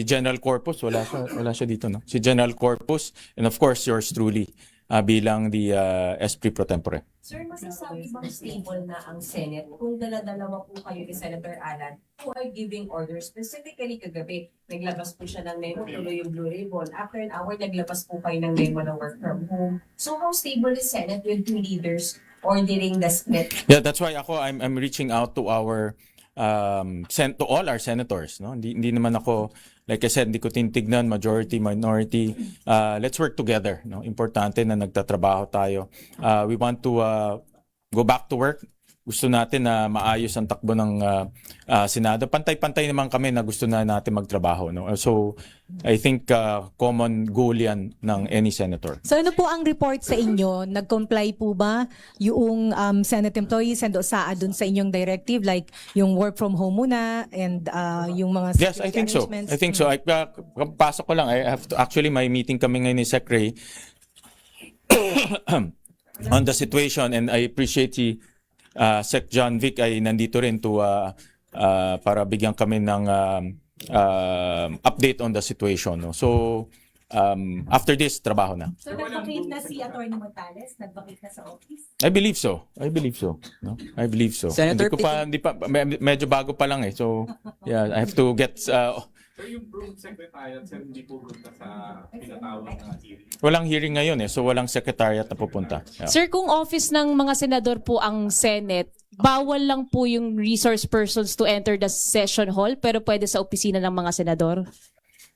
General Corpus, wala siya dito, no? Si General Corpus, and of course yours truly bilang the SP pro tempore. Sir, masasabi bang stable na ang Senate kung dala-dalawa po kayo ni Senator Alan who are giving orders? Specifically kagabi, naglabas po siya ng memo, tuloy yung Blue Ribbon. After an hour, naglabas po kayo ng memo ng work from home. So how stable is Senate with 2 leaders ordering the split? Yeah, that's why I'm reaching out to our to all our senators, no? Hindi naman ako, like I said, hindi ko tinitignan majority, minority. Let's work together, no? Importante na nagtatrabaho tayo. We want to go back to work. Gusto natin na maayos ang takbo ng Senado. Pantay-pantay naman kami na gusto na natin magtrabaho, no? So I think common goal yan ng any senator. So ano po ang report sa inyo? Nag-comply po ba yung Senate employees and OSAA dun sa inyong directive, like yung work from home muna and yung mga Yes, I think so. I think so. Pasok ko lang. I have to, actually, may meeting kami ngayon ni Secretary. on the situation, and I appreciate si Sec John Vic ay nandito rin to para bigyan kami ng update on the situation. No? So after this, trabaho na. So nag-vacate na si Atty. Montales? Nag-vacate na sa office? I believe so. No? I believe so. Senator, Hindi pa medyo bago pa lang eh. So yeah, I have to get So yung broom secretariat, sir, hindi pupunta sa pinatawag na hearing? walang hearing ngayon eh. So walang secretariat na pupunta. Yeah. Sir, kung office ng mga senador po ang Senate, bawal lang po yung resource persons to enter the session hall pero pwede sa opisina ng mga senador?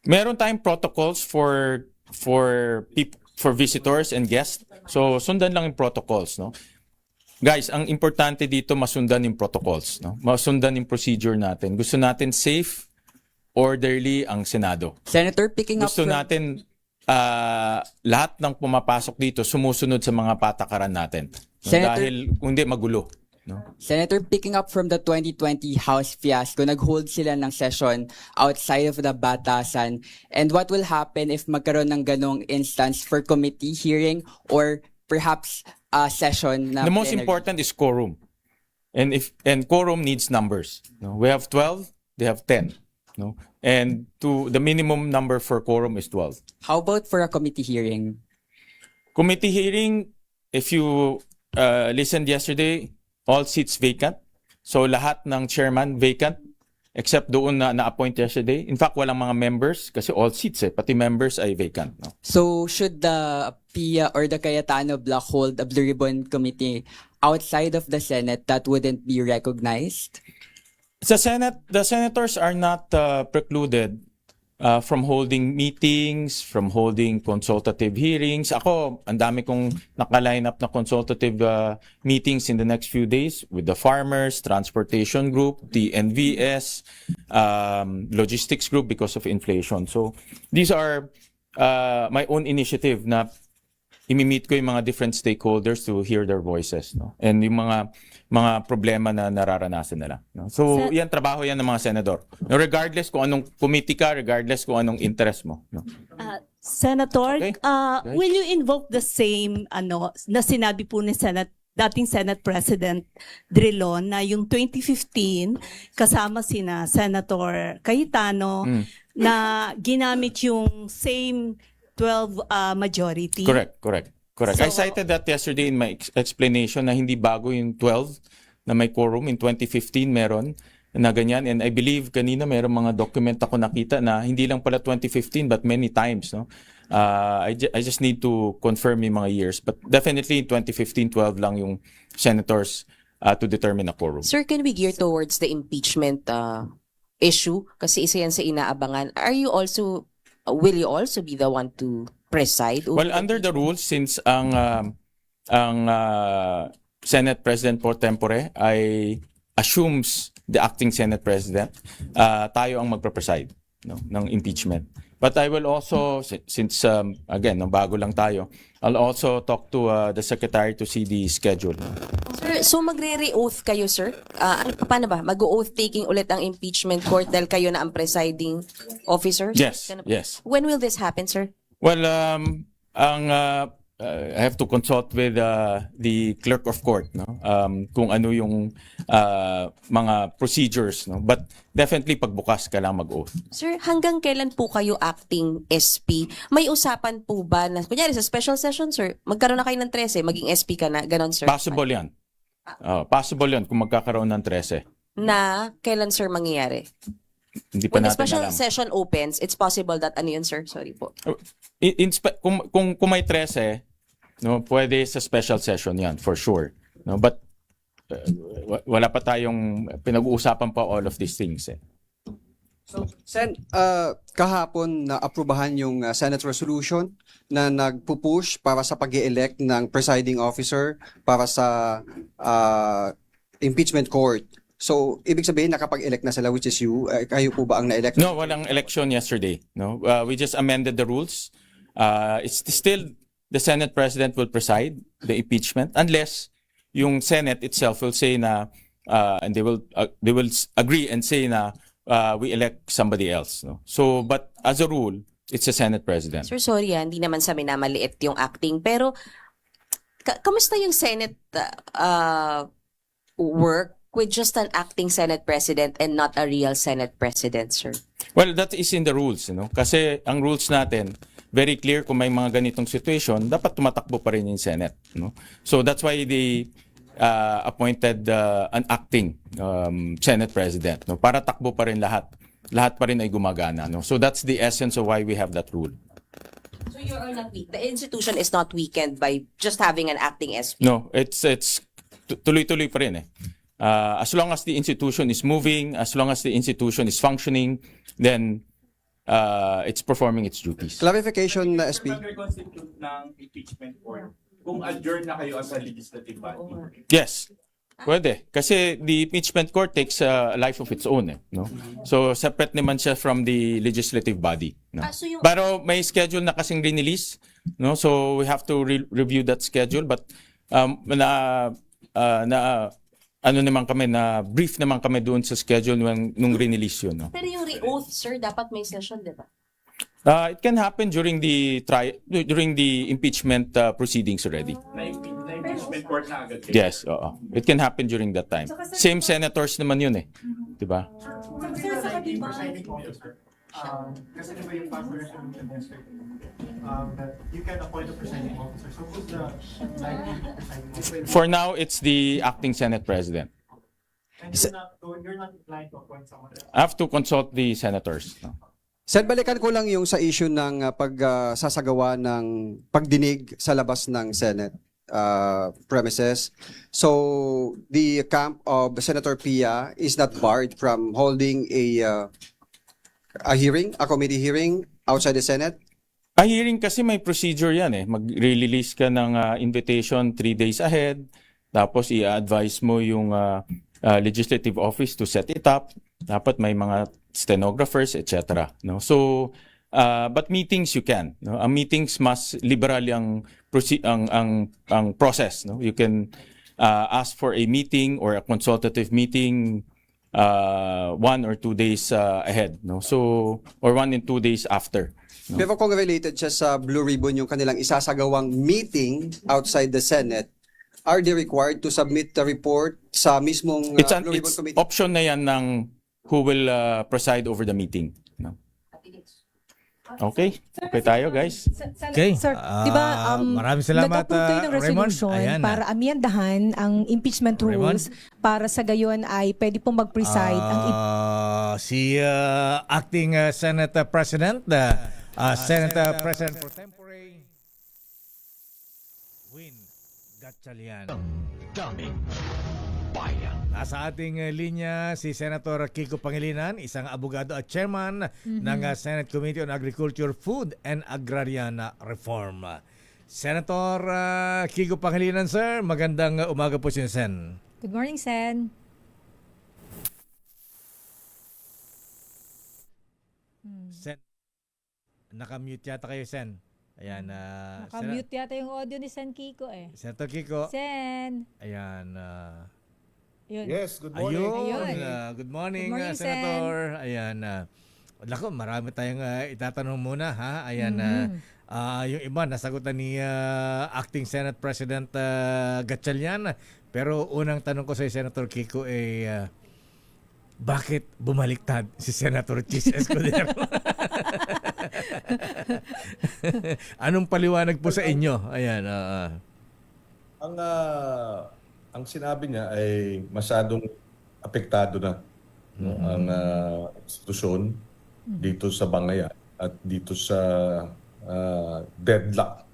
Meron tayong protocols for visitors and guests. So sundan lang yung protocols, no? Guys, ang importante dito masundan yung protocols, no? Masundan yung procedure natin. Gusto natin safe, orderly ang Senado. Senator, picking up Gusto natin lahat ng pumapasok dito sumusunod sa mga patakaran natin. No? Senator- Dahil hindi magulo. No? Senator, picking up from the 2020 House fiasco, nag-hold sila ng session outside of the batasan. And what will happen if magkaroon ng ganong instance for committee hearing or perhaps a session na The most plenary? important is quorum. And quorum needs numbers. No? We have 12, they have 10. No? And the minimum number for quorum is 12. How about for a committee hearing? Committee hearing, if you listened yesterday, all seats vacant. So lahat ng chairman vacant except doon na na-appoint yesterday. In fact, walang mga members kasi all seats pati members ay vacant. No? So should the PIA or the Cayetano block hold a Blue Ribbon Committee outside of the Senate that wouldn't be recognized? Sa Senate, the senators are not precluded from holding meetings, from holding consultative hearings. Ako, ang dami kong naka-line up na consultative meetings in the next few days with the farmers, transportation group, the NVS, logistics group because of inflation. So these are my own initiative na imi-meet ko yung mga different stakeholders to hear their voices, no? And yung mga problema na nararanasan nila, no? So yan, trabaho yan ng mga senador, no? Regardless kung anong committee ka, regardless kung anong interest mo, no? Senator, Okay. will you invoke the same na sinabi po ni dating Senate President Drilon na yung 2015 kasama sina Senator Cayetano na ginamit yung same 12 majority? Correct. So- I cited that yesterday in my explanation na hindi bago yung 12 na may quorum. In 2015 meron na ganyan, and I believe kanina meron mga document ako nakita na hindi lang pala 2015 but many times, no? I just need to confirm yung mga years, but definitely in 2015 12 lang yung senators to determine a quorum. Sir, can we gear towards the impeachment issue? Kasi isa yan sa inaabangan. Will you also be the one to preside? Well, under the rules, since ang Senate President pro tempore ay assumes the acting Senate President, tayo ang magpe-preside, no, ng impeachment. But I will also, since again, bago lang tayo, I'll also talk to the Secretary to see the schedule. Sir, so magre-re-oath kayo, sir? Paano ba? Mag-oath taking ulit ang impeachment court dahil kayo na ang presiding officer? Yes, yes. When will this happen, sir? Well, I have to consult with the clerk of court, no? Kung ano yung mga procedures, no? But definitely pagbukas ka lang mag-oath. Sir, hanggang kailan po kayo acting SP? May usapan po ba na, kunyari sa special session, sir, magkaroon na kayo ng 13, maging SP ka na, ganon, sir? Possible yan. Possible yan kung magkakaroon ng 13. Na kailan, sir, mangyayari? Hindi pa When the natin special alam. session opens, it's possible that, ano yun, sir? Sorry po. Kung may 13, no, pwede sa special session yan, for sure. No, but wala pa tayong pinag-uusapan pa all of these things. So, Sen, kahapon na aprubahan yung Senate resolution na nagpupush para sa pag-elect ng presiding officer para sa impeachment court. So, ibig sabihin nakapag-elect na sila, which is you. Kayo po ba ang na-elect? No, walang election yesterday. No, we just amended the rules. It's still the Senate President will preside the impeachment unless yung Senate itself will say na and they will agree and say na we elect somebody else. No? So, but as a rule, it's the Senate President. Sir, sorry hindi naman sa minamaliit yung acting. Pero kamusta yung Senate work with just an acting Senate President and not a real Senate President, sir? Well, that is in the rules, Kasi ang rules natin, very clear kung may mga ganitong situation, dapat tumatakbo pa rin yung Senate, So that's why they appointed an acting Senate President, para takbo pa rin lahat. Lahat pa rin ay gumagana, So that's the essence of why we have that rule. So you are not weak. The institution is not weakened by just having an acting SP. No, it's tuloy-tuloy pa rin as long as the institution is moving, as long as the institution is functioning, then it's performing its duties. Clarification na SP. Mag-reconstitute ng impeachment court kung adjourn na kayo as a legislative body. Yes. Pwede. Kasi the impeachment court takes a life of its own. So, separate naman siya from the legislative body. So yung... Pero may schedule na kasing release. So, we have to review that schedule. But, brief naman kami doon sa schedule nung release yun. Pero yung re-oath, sir, dapat may session, di ba? It can happen during the impeachment proceedings already. Na-impeachment court na agad. Yes, oo. It can happen during that time. Same senators naman yun Di ba? Sir, sa presiding officer, kasi di ba yung past resolution that you can appoint a presiding officer. So who's the presiding officer? For now, it's the acting Senate President. And you're not inclined to appoint someone else? I have to consult the senators. Sen, balikan ko lang yung sa issue ng pagsasagawa ng pagdinig sa labas ng Senate premises. So, the camp of Senator Pia is not barred from holding a hearing, a committee hearing outside the Senate? A hearing kasi may procedure yan Mag-release ka ng invitation 3 days ahead. Tapos i-advise mo yung legislative office to set it up. Dapat may mga stenographers, etc. So, but meetings you can. Ang meetings mas liberal ang process. You can ask for a meeting or a consultative meeting 1 or 2 days ahead. So, or 1 and 2 days after. Pero kung related siya sa Blue Ribbon yung kanilang isasagawang meeting outside the Senate, are they required to submit the report sa mismong Blue Ribbon Committee? Option na yan ng who will preside over the meeting. Okay? Okay tayo, guys. Okay. Sir, di ba maraming salamat, nag-approve kayo ng resolution Raymond. para amyendahan ang impeachment rules para sa gayon ay pwede pong mag-preside ang si acting Senate President, Senate President pro tempore, Win Gatchalian. Daming bayan. Nasa ating linya si Senator Kiko Pangilinan, isang abogado at chairman ng Senate Committee on Agriculture, Food and Agrarian Reform. Senator Kiko Pangilinan, sir, magandang umaga po, Sen. Good morning, Sen. Sen, nakamute yata kayo, Sen. Ayan. Nakamute yata yung audio ni Sen Kiko Senator Kiko. Sen. Ayan. Yun. Yes, good morning. Good morning, Good morning, Senator. Ayan. Lako, marami tayong itatanong muna, ha? Ayan. Yung iba, nasagutan ni Acting Senate President Gatchalian. Pero unang tanong ko sa Senator Kiko bakit bumaliktad si Senator Chis Escudero? Anong paliwanag po sa inyo? Ayan. Ang sinabi niya ay masyadong apektado na ang institusyon dito sa Bangayan at dito sa deadlock,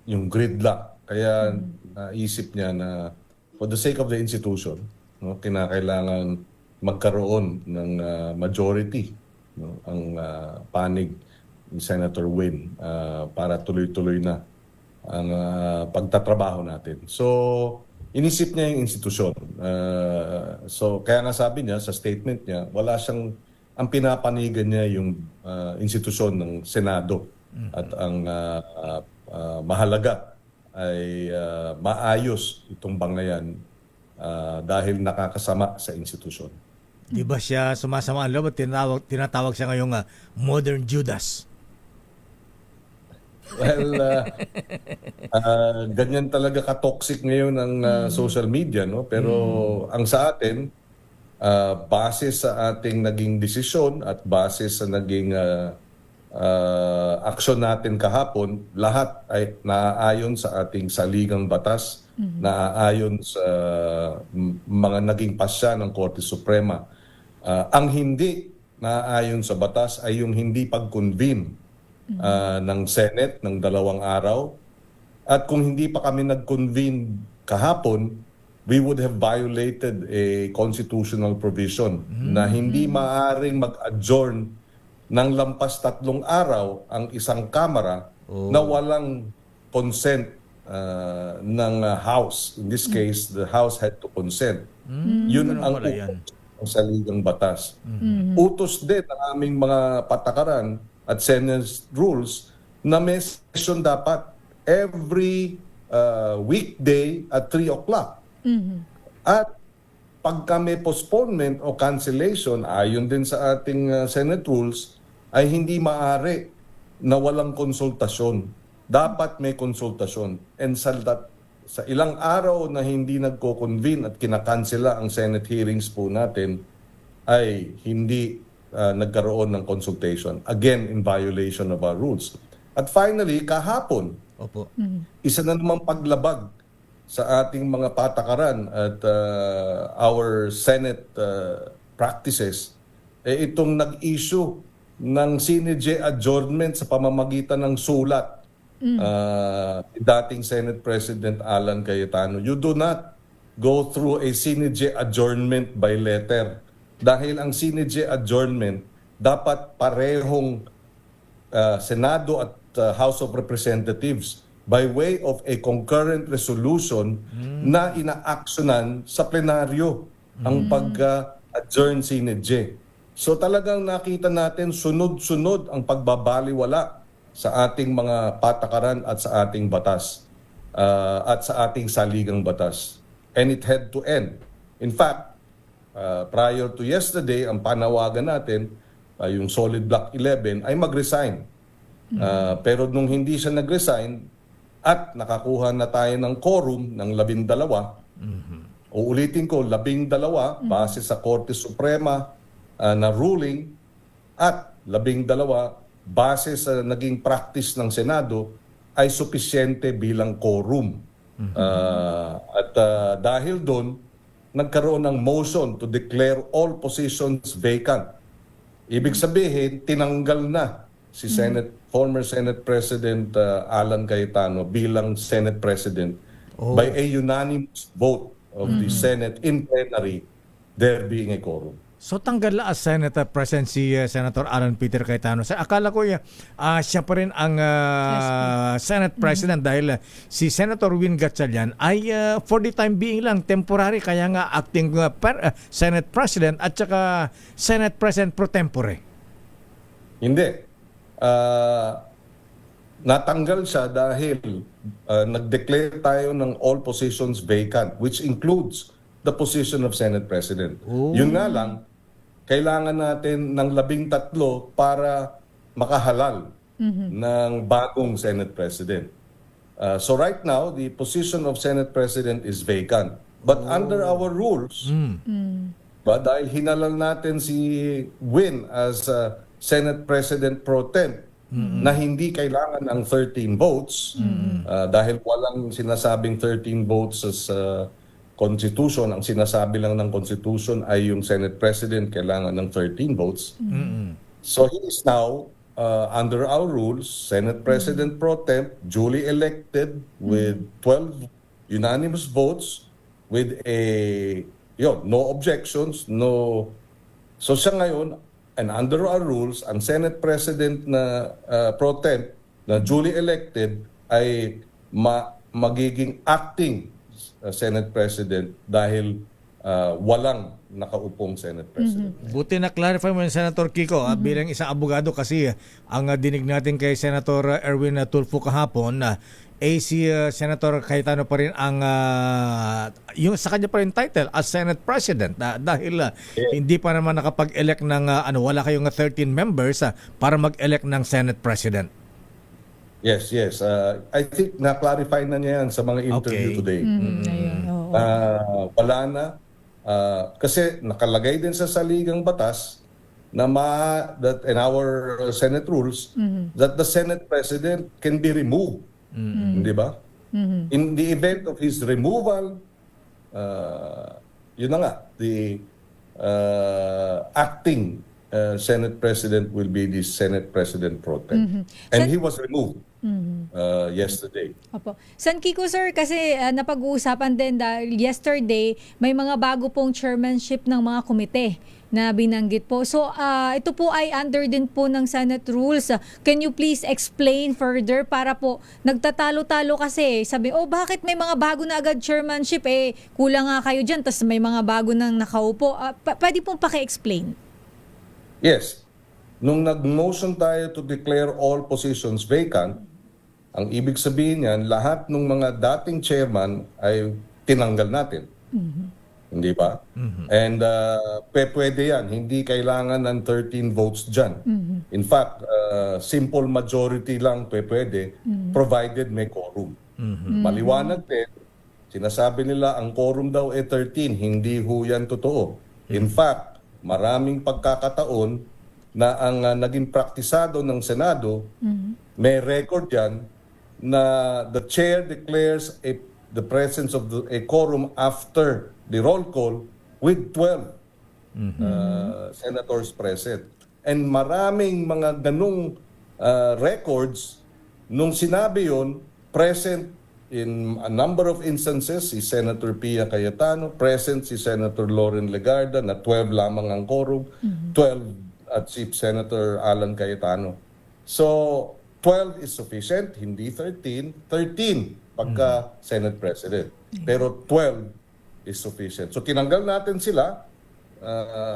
yung gridlock. Kaya naisip niya na for the sake of the institution, kinakailangan magkaroon ng majority ang panig ni Senator Win para tuloy-tuloy na ang pagtatrabaho natin. So, inisip niya yung institusyon. So, kaya nga sabi niya sa statement niya, wala siyang, ang pinapanigan niya yung institusyon ng Senado. At ang mahalaga ay maayos itong Bangayan dahil nakakasama sa institusyon. Di ba siya sumasama ang loob at tinatawag siya ngayong modern Judas? Well, ganyan talaga ka-toxic ngayon ang social media, no? Pero ang sa atin, base sa ating naging desisyon at base sa naging aksyon natin kahapon, lahat ay naaayon sa ating saligang batas, naaayon sa mga naging pasya ng Korte Suprema. Ang hindi naaayon sa batas ay yung hindi pag-convene ng Senate ng 2 araw. At kung hindi pa kami nag-convene kahapon, we would have violated a constitutional provision na hindi maaaring mag-adjourn ng lampas 3 araw ang isang kamara na walang consent ng House. In this case, the House had to consent. Yun ang utos ng saligang batas. Utos din ng aming mga patakaran at Senate rules na may session dapat every weekday at 3 o'clock. At pagka may postponement o cancellation, ayon din sa ating Senate rules, ay hindi maaari na walang konsultasyon. Dapat may konsultasyon. And sa ilang araw na hindi nagko-convene at kinakansela ang Senate hearings po natin, ay hindi nagkaroon ng consultation. Again, in violation of our rules. At finally, kahapon, isa na namang paglabag sa ating mga patakaran at our Senate practices, itong nag-issue ng sine-die adjournment sa pamamagitan ng sulat. Dating Senate President Alan Cayetano, you do not go through a sine-die adjournment by letter. Dahil ang sine-die adjournment, dapat parehong Senado at House of Representatives by way of a concurrent resolution na ina-actionan sa plenaryo ang pag-adjourn sine-die. So talagang nakita natin sunod-sunod ang pagbabaliwala sa ating mga patakaran at sa ating batas at sa ating saligang batas. And it had to end. In fact, prior to yesterday, ang panawagan natin, yung Solid Block 11, ay mag-resign. Pero nung hindi siya nag-resign at nakakuha na tayo ng quorum ng 12, uulitin ko, 12 base sa Korte Suprema na ruling at 12 base sa naging practice ng Senado ay supisyente bilang quorum. At dahil doon, nagkaroon ng motion to declare all positions vacant. Ibig sabihin, tinanggal na si former Senate President Alan Cayetano bilang Senate President by a unanimous vote of the Senate in plenary, there being a quorum. So tanggal na as Senator President si Senator Alan Peter Cayetano. Akala ko siya pa rin ang Senate President dahil si Senator Win Gatchalian ay for the time being lang, temporary, kaya nga acting Senate President at saka Senate President pro tempore. Hindi. Natanggal siya dahil nag-declare tayo ng all positions vacant, which includes the position of Senate President. Yun nga lang, kailangan natin ng 13 para makahalal ng bagong Senate President. So right now, the position of Senate President is vacant. But under our rules, dahil hinalal natin si Win as Senate President pro temp, na hindi kailangan ng 13 votes, dahil walang sinasabing 13 votes sa Constitution, ang sinasabi lang ng Constitution ay yung Senate President kailangan ng 13 votes. So he is now, under our rules, Senate President pro temp, duly elected with 12 unanimous votes, with no objections, no. So siya ngayon, and under our rules, ang Senate President na pro temp na duly elected ay magiging acting Senate President dahil walang nakaupong Senate President. Buti na clarify mo yung Senator Kiko bilang isang abogado kasi ang dinig natin kay Senator Erwin Tulfo kahapon si Senator Cayetano pa rin ang yung sa kanya pa rin title as Senate President dahil hindi pa naman nakapag-elect ng wala kayong 13 members para mag-elect ng Senate President. Yes. I think na-clarify na niya yan sa mga interview today. Wala na. Kasi nakalagay din sa saligang batas na that in our Senate rules that the Senate President can be removed. Di ba? In the event of his removal, yun na nga, the acting Senate President will be the Senate President pro tem. And he was removed yesterday. Opo. San Kiko sir, kasi napag-uusapan din dahil yesterday may mga bago pong chairmanship ng mga komite na binanggit po. So ito po ay under din po ng Senate rules. Can you please explain further para po nagtatalo-talo kasi sabi, bakit may mga bago na agad chairmanship? Kulang nga kayo dyan, tas may mga bago nang nakaupo. Pwede pong paki-explain. Yes. Nung nag-motion tayo to declare all positions vacant, ang ibig sabihin niyan, lahat ng mga dating chairman ay tinanggal natin. Hindi ba? And pwede yan. Hindi kailangan ng 13 votes dyan. In fact, simple majority lang pwede, provided may quorum. Maliwanag din, sinasabi nila ang quorum daw 13, hindi ho yan totoo. In fact, maraming pagkakataon na ang naging praktisado ng Senado, may record yan na the chair declares the presence of a quorum after the roll call with 12 senators present. And maraming mga ganung records, nung sinabi yun, present in a number of instances, si Senator Pia Cayetano, present si Senator Loren Legarda, na 12 lamang ang quorum, 12 at si Senator Alan Cayetano. So, 12 is sufficient, hindi 13. 13 pagka Senate President. Pero 12 is sufficient. So, tinanggal natin sila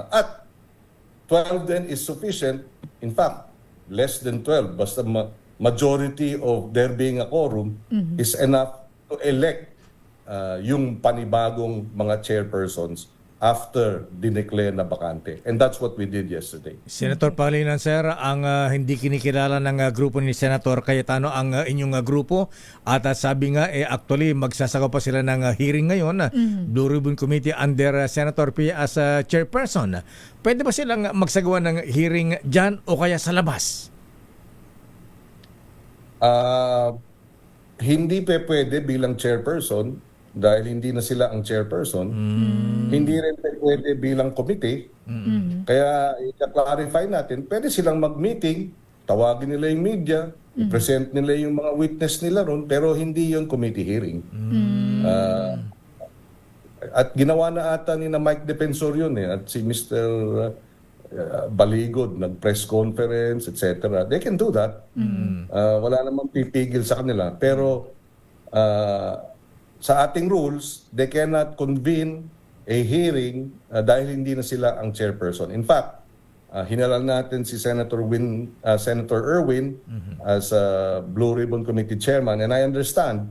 at 12 then is sufficient. In fact, less than 12. Basta majority of there being a quorum is enough to elect yung panibagong mga chairpersons after dineclare na bakante. And that's what we did yesterday. Senator Pangilinan, sir, ang hindi kinikilala ng grupo ni Senator Cayetano ang inyong grupo at sabi nga actually magsasagaw pa sila ng hearing ngayon, Blue Ribbon Committee under Senator Pia as chairperson. Pwede ba silang magsagawa ng hearing dyan o kaya sa labas? Hindi pwede bilang chairperson dahil hindi na sila ang chairperson. Hindi rin pwede bilang committee. Kaya i-clarify natin, pwede silang mag-meeting, tawagin nila yung media, i-present nila yung mga witness nila ron, pero hindi yung committee hearing. At ginawa na ata ni na Mike Defensor yun at si Mr. Baligod, nag-press conference, etc. They can do that. Wala namang pipigil sa kanila. Pero sa ating rules, they cannot convene a hearing dahil hindi na sila ang chairperson. In fact, hinalal natin si Senator Erwin as Blue Ribbon Committee Chairman, and I understand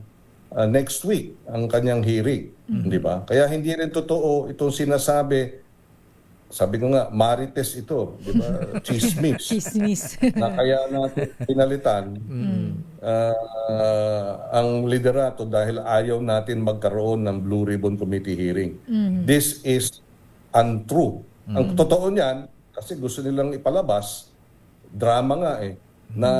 next week ang kanyang hearing. Di ba? Kaya hindi rin totoo itong sinasabi. Sabi ko nga, marites ito, di ba? Chismis. Chismis. Na kaya natin pinalitan ang liderato dahil ayaw natin magkaroon ng Blue Ribbon Committee hearing. This is untrue. Ang totoo niyan, kasi gusto nilang ipalabas, drama nga na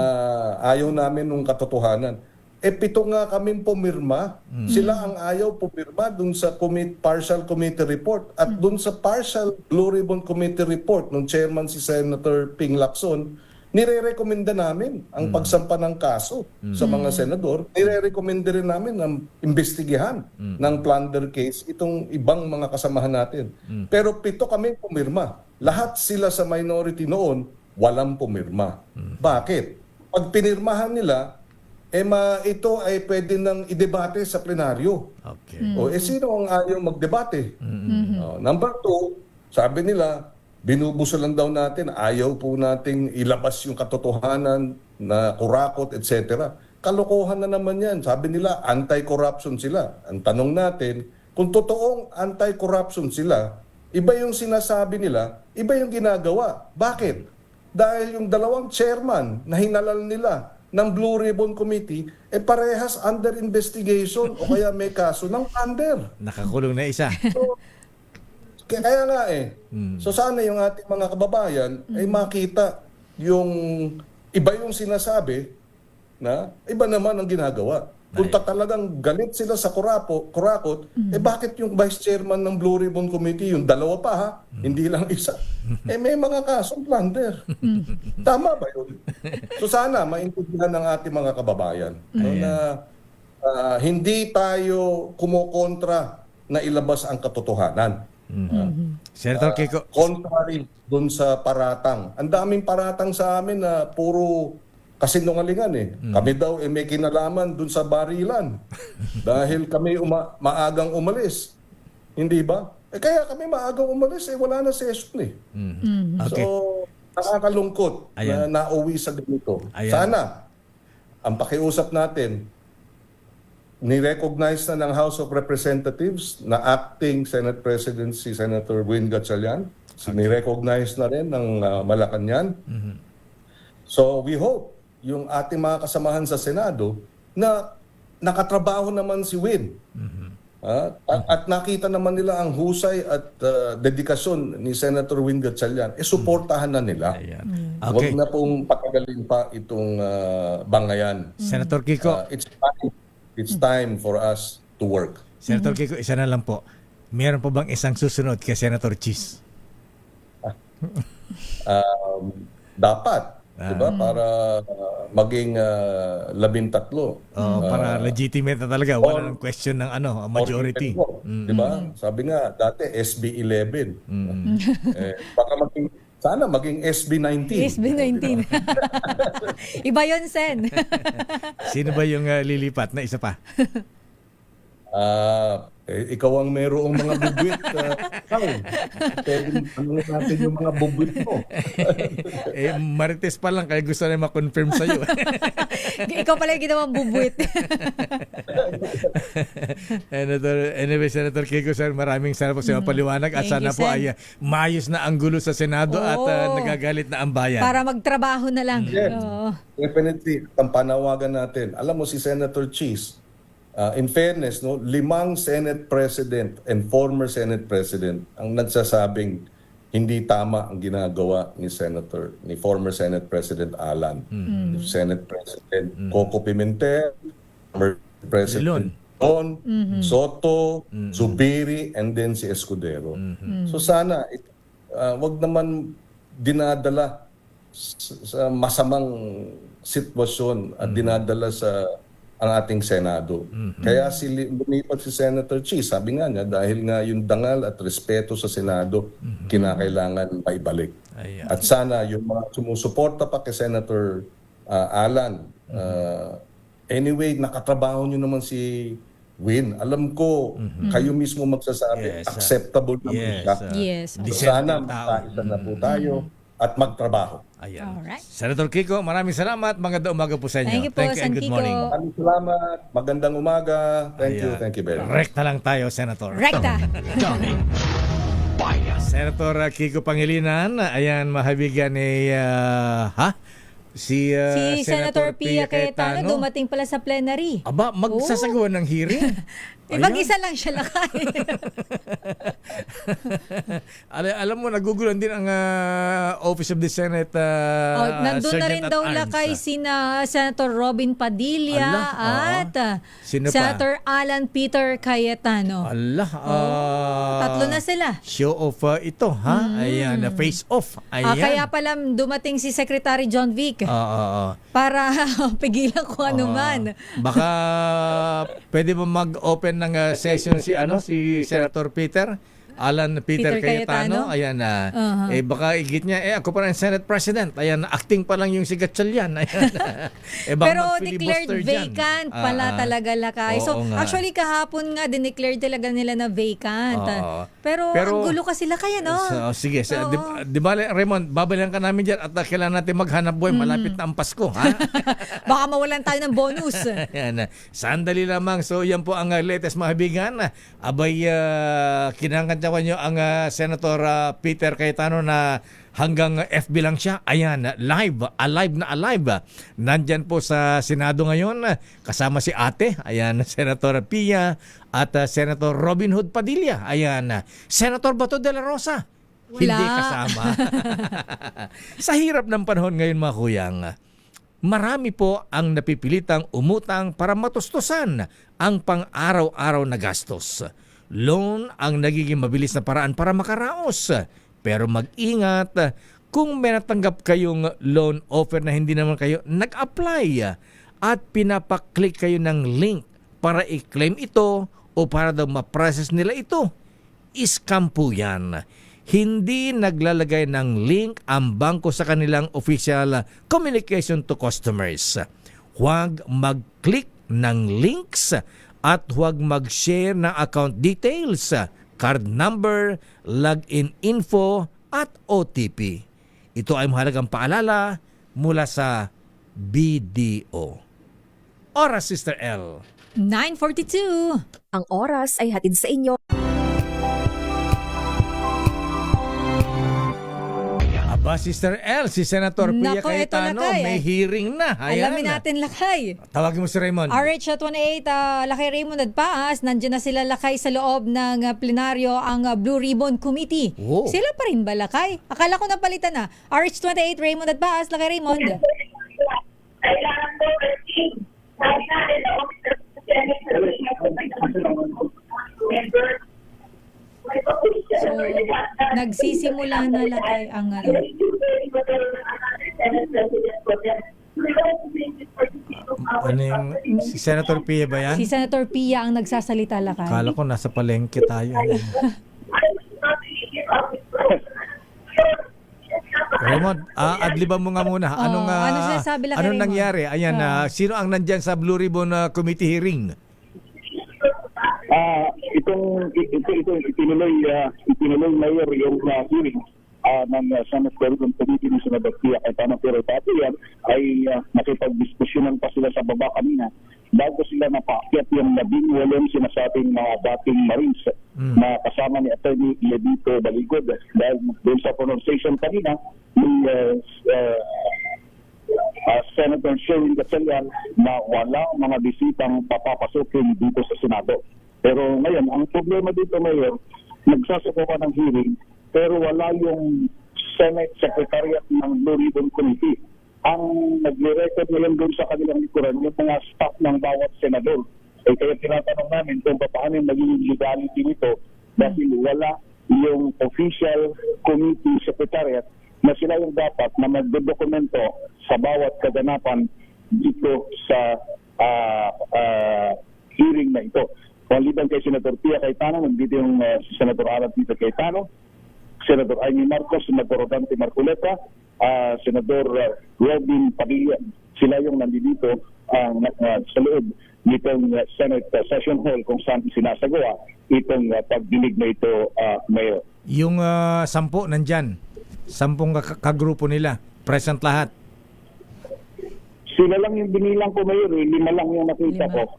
ayaw namin nung katotohanan. 7 nga kami pumirma. Sila ang ayaw pumirma dun sa partial committee report. At dun sa partial Blue Ribbon Committee report ng chairman si Senator Ping Lacson, nire-recommenda namin ang pagsampa ng kaso sa mga senador. Nire-recommenda rin namin na imbestigahan ng plunder case itong ibang mga kasamahan natin. Pero 7 kami pumirma. Lahat sila sa minority noon, walang pumirma. Bakit? Pag pinirmahan nila, ito ay pwede nang idebate sa plenaryo. Okay. Sino ang ayaw magdebate? Number 2, sabi nila, binubuso lang daw natin, ayaw po nating ilabas yung katotohanan na kurakot, etc. Kalokohan na naman yan. Sabi nila, anti-corruption sila. Ang tanong natin, kung totoong anti-corruption sila, iba yung sinasabi nila, iba yung ginagawa. Bakit? Dahil yung 2 chairman na hinalal nila ng Blue Ribbon Committee, parehas under investigation o kaya may kaso ng plunder. Nakakulong na isa. So, kaya nga So sana yung ating mga kababayan ay makita yung iba yung sinasabi na iba naman ang ginagawa. Kung talagang galit sila sa kurakot, bakit yung Vice Chairman ng Blue Ribbon Committee, yung dalawa pa ha, hindi lang isa, may mga kasong plunder. Tama ba yun? So sana maintindihan ng ating mga kababayan na hindi tayo kumokontra na ilabas ang katotohanan. Senator Kiko. Contrary dun sa paratang. Ang daming paratang sa amin na puro kasinungalingan Kami daw may kinalaman dun sa barilan. Dahil kami maagang umalis. Hindi ba? Kaya kami maagang umalis, wala na session Okay. So, nakakalungkot na nauwi sa ganito. Sana, ang pakiusap natin, ni-recognize na ng House of Representatives na acting Senate President si Senator Win Gatchalian. Ni-recognize na rin ng Malacanang. So we hope yung ating mga kasamahan sa Senado na nakatrabaho naman si Win. At nakita naman nila ang husay at dedikasyon ni Senator Win Gatchalian. Suportahan na nila. Huwag na pong patagalin pa itong bangayan. Senator Kiko. It's time for us to work. Senator Kiko, isa na lang po. Meron po bang isang susunod kay Senator Cheese? Dapat. Diba? Para maging 13. Para legitimate na talaga. Wala nang question ng majority. Diba? Sabi nga, dati SB 11. Baka sana maging SB 19. SB 19. Iba yun, Sen. Sino ba yung lilipat na isa pa? Ikaw ang merong mga bubwit. Ano natin yung mga bubwit mo? Marites pa lang, kaya gusto na ma-confirm sa'yo. Ikaw pala yung ginawang bubwit. Anyway, Senator Kiko, sir, maraming salamat sa paliwanag at sana po ay maayos na ang gulo sa Senado at nagagalit na ang bayan. Para magtrabaho na lang. Yes. Definitely, ang panawagan natin. Alam mo si Senator Cheese, in fairness, 5 Senate President and former Senate President ang nagsasabing hindi tama ang ginagawa ni former Senate President Alan, Senate President Coco Pimentel, former President Don, Soto, Zubiri, and then si Escudero. So sana, wag naman dinadala sa masamang sitwasyon at dinadala sa ang ating Senado. Kaya lumipat si Senator Cheese, sabi nga niya, dahil nga yung dangal at respeto sa Senado, kinakailangan maibalik. At sana yung mga sumusuporta pa kay Senator Alan, anyway, nakatrabaho nyo naman si Win. Alam ko, kayo mismo magsasabi, acceptable naman siya. Sana magkaisa na po tayo at magtrabaho. Alright. Senator Kiko, maraming salamat. Magandang umaga po sa inyo. Thank you po, and good morning. Maraming salamat. Magandang umaga. Thank you very much. Rekta lang tayo, Senator. Rekta. Daming bayan. Senator Kiko Pangilinan, ayan, mahabigan ni si Senator Pia Cayetano dumating pala sa plenary. Aba, magsasagawa ng hearing. Mag-isa lang siya lakay. Alam mo, nagugulan din ang Office of the Senate. Nandun na rin daw lakay sina Senator Robin Padilla at Senator Alan Peter Cayetano. Tatlo na sila. Show off ito, ha? Ayan, face off. Ayan. Kaya pala dumating si Secretary John Vic para pigilan kung ano man. Baka pwede ba mag-open ng session si Senator Alan Peter Cayetano. Ayan baka igit niya, ako pa rin Senate President. Ayan, acting pa lang yung si Gatchalian. Pero declared vacant pala talaga lakay. So, actually kahapon nga dineclared talaga nila na vacant. Pero ang gulo kasi lakay, sige. Di ba, Raymond, babalikan ka namin dyan at kailangan natin maghanap buhay. Malapit na ang Pasko. Baka mawalan tayo ng bonus. Ayan, sandali lamang. So, yan po ang latest mahabigan. Abay, kinangan Nakakatawa nyo ang Senator Peter Cayetano na hanggang FB lang siya. Ayan, alive na alive. Nandyan po sa Senado ngayon kasama si ate. Ayan, Senator Pia at Senator Robin Hood Padilla. Ayan, Senator Bato de la Rosa. Wala. Hindi kasama. Sa hirap ng panahon ngayon mga kuyang, marami po ang napipilitang umutang para matustusan ang pang-araw-araw na gastos. Loan ang nagiging mabilis na paraan para makaraos. Pero mag-ingat kung may natanggap kayong loan offer na hindi naman kayo nag-apply at pinapaklik kayo ng link para i-claim ito o para daw ma-process nila ito. Scam po yan. Hindi naglalagay ng link ang bangko sa kanilang official communication to customers. Huwag mag-click ng links at huwag mag-share ng account details, card number, login info at OTP. Ito ay mahalagang paalala mula sa BDO. Oras, Sister L. 9:42. Ang oras ay hatid sa inyo. Aba, Sister L, si Senator Pia Nako, eto Cayetano, Lakay, may hearing na. Ayan. Alamin natin, Lakay. Tawagin mo si Raymond. RH28, Lakay Raymond at Paas, nandiyan na sila, Lakay, sa loob ng plenaryo ang Blue Ribbon Committee. Oh. Sila pa rin ba, Lakay? Akala ko napalitan na. RH28, Raymond at Paas, Lakay Raymond. So, nagsisimula na, Lakay, ang Ano yung, si Senator Pia ba yan? si Senator Pia ang nagsasalita, Lakay. Akala ko nasa palengke tayo. Raymond, adliban mo nga muna. Anong, ano sinasabi lang kay anong Raymond? nangyari? Ayan, sino ang nandyan sa Blue Ribbon Committee hearing? Ito itinuloy mayor yung hearing ng Senate Blue Committee ni Senador Pia Cayetano, pero dati yan ay nakipagdiskusyonan pa sila sa baba kanina bago sila napaakyat yung 18 sinasabing mga dating Marines na kasama ni Atty. Ledito Baligod. Dahil doon sa pronunciation kanina ni Senator Sherwin Gatchalian na walang mga bisitang papapasukin dito sa Senado. Pero ngayon, ang problema dito, Mayor, nagsasako ka ng hearing pero wala yung Senate Secretariat ng Blue Ribbon Committee. Ang nagre-record ngayon doon sa kanilang likuran yung mga staff ng bawat senador. Kaya tinatanong namin kung paano yung magiging legality nito dahil wala yung official committee secretariat na sila yung dapat na magdodokumento sa bawat kaganapan dito sa hearing na ito. Maliban kay Senator Pia Cayetano, nandito yung Senator Alan Peter Cayetano, Senator Amy Marcos, Senator Rodante Marcoleta, Senator Robin Padilla. Sila yung nandito sa loob nitong Senate Session Hall kung saan sinasagawa itong pagdinig na ito, Mayor. Yung 10 nandyan, 10 kagrupo nila, present lahat. Sila lang yung binilang ko, Mayor. 5 lang yung nakita ko.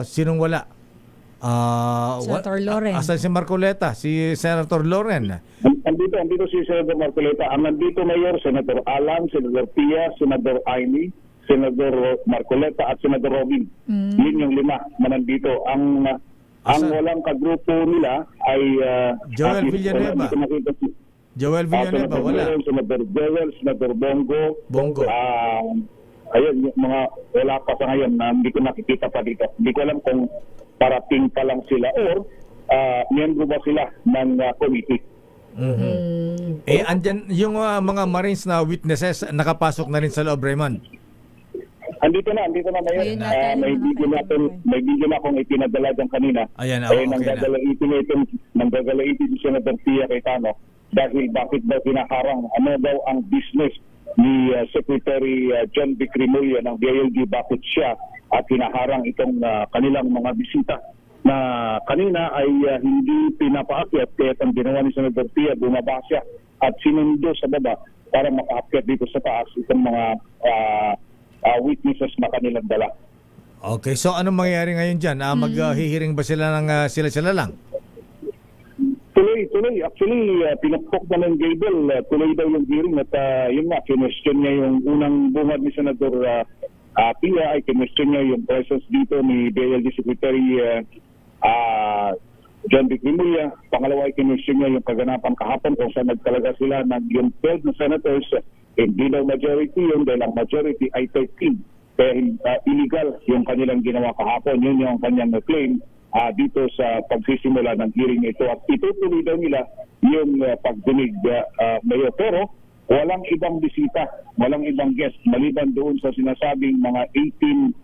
Sinong wala? Senator Loren. Asan si Marcoleta? Si Senator Loren? Andito si Senator Marcoleta. Ang nandito, Mayor, Senator Alan, Senator Pia, Senator Amy, Senator Marcoleta at Senator Robin. Yun yung 5 na nandito. Ang walang kagrupo nila ay Joel Villanueva. Joel Villanueva, wala. Senator Joel, Senator Bongo. Ayun, yung mga wala pa sa ngayon na hindi ko nakikita pa dito. Hindi ko alam kung parating pa lang sila or miyembro ba sila ng committee. Andyan yung mga Marines na witnesses nakapasok na rin sa loob, Raymond. Andito na Mayor. May video na akong ipinadala dyan kanina. Ayan, nanggagalaiti si Senator Pia Cayetano dahil bakit daw pinaharang ano daw ang business ni Secretary John B. Crimolia ng DILG, bakit siya at pinaharang itong kanilang mga bisita na kanina ay hindi pinapaakyat kaya ang ginawa ni Senator Pia, bumaba siya at sinundo sa baba para makaakyat dito sa taas itong mga witnesses na kanilang dala. Okay, so anong mangyayari ngayon dyan? Maghihiring ba sila ng sila lang? Tuloy. Actually, pinukpok na ng Gable. Tuloy daw yung hearing at yun nga, kinwestiyon niya yung unang bungad ni Senator Pia ay kinwestiyon niya yung presence dito ni BLD Secretary John Vic Rimulya. Pangalawa ay kinwestiyon niya yung kaganapan kahapon kung saan nagtalaga sila ng yung 12 na senators. Hindi daw majority yun dahil ang majority ay 13. Kaya illegal yung kanilang ginawa kahapon. Yun yung kanyang claim dito sa pagsisimula ng hearing ito. At itutuloy daw nila yung pagdinig, Mayor. Pero walang ibang bisita, walang ibang guest maliban doon sa sinasabing mga 18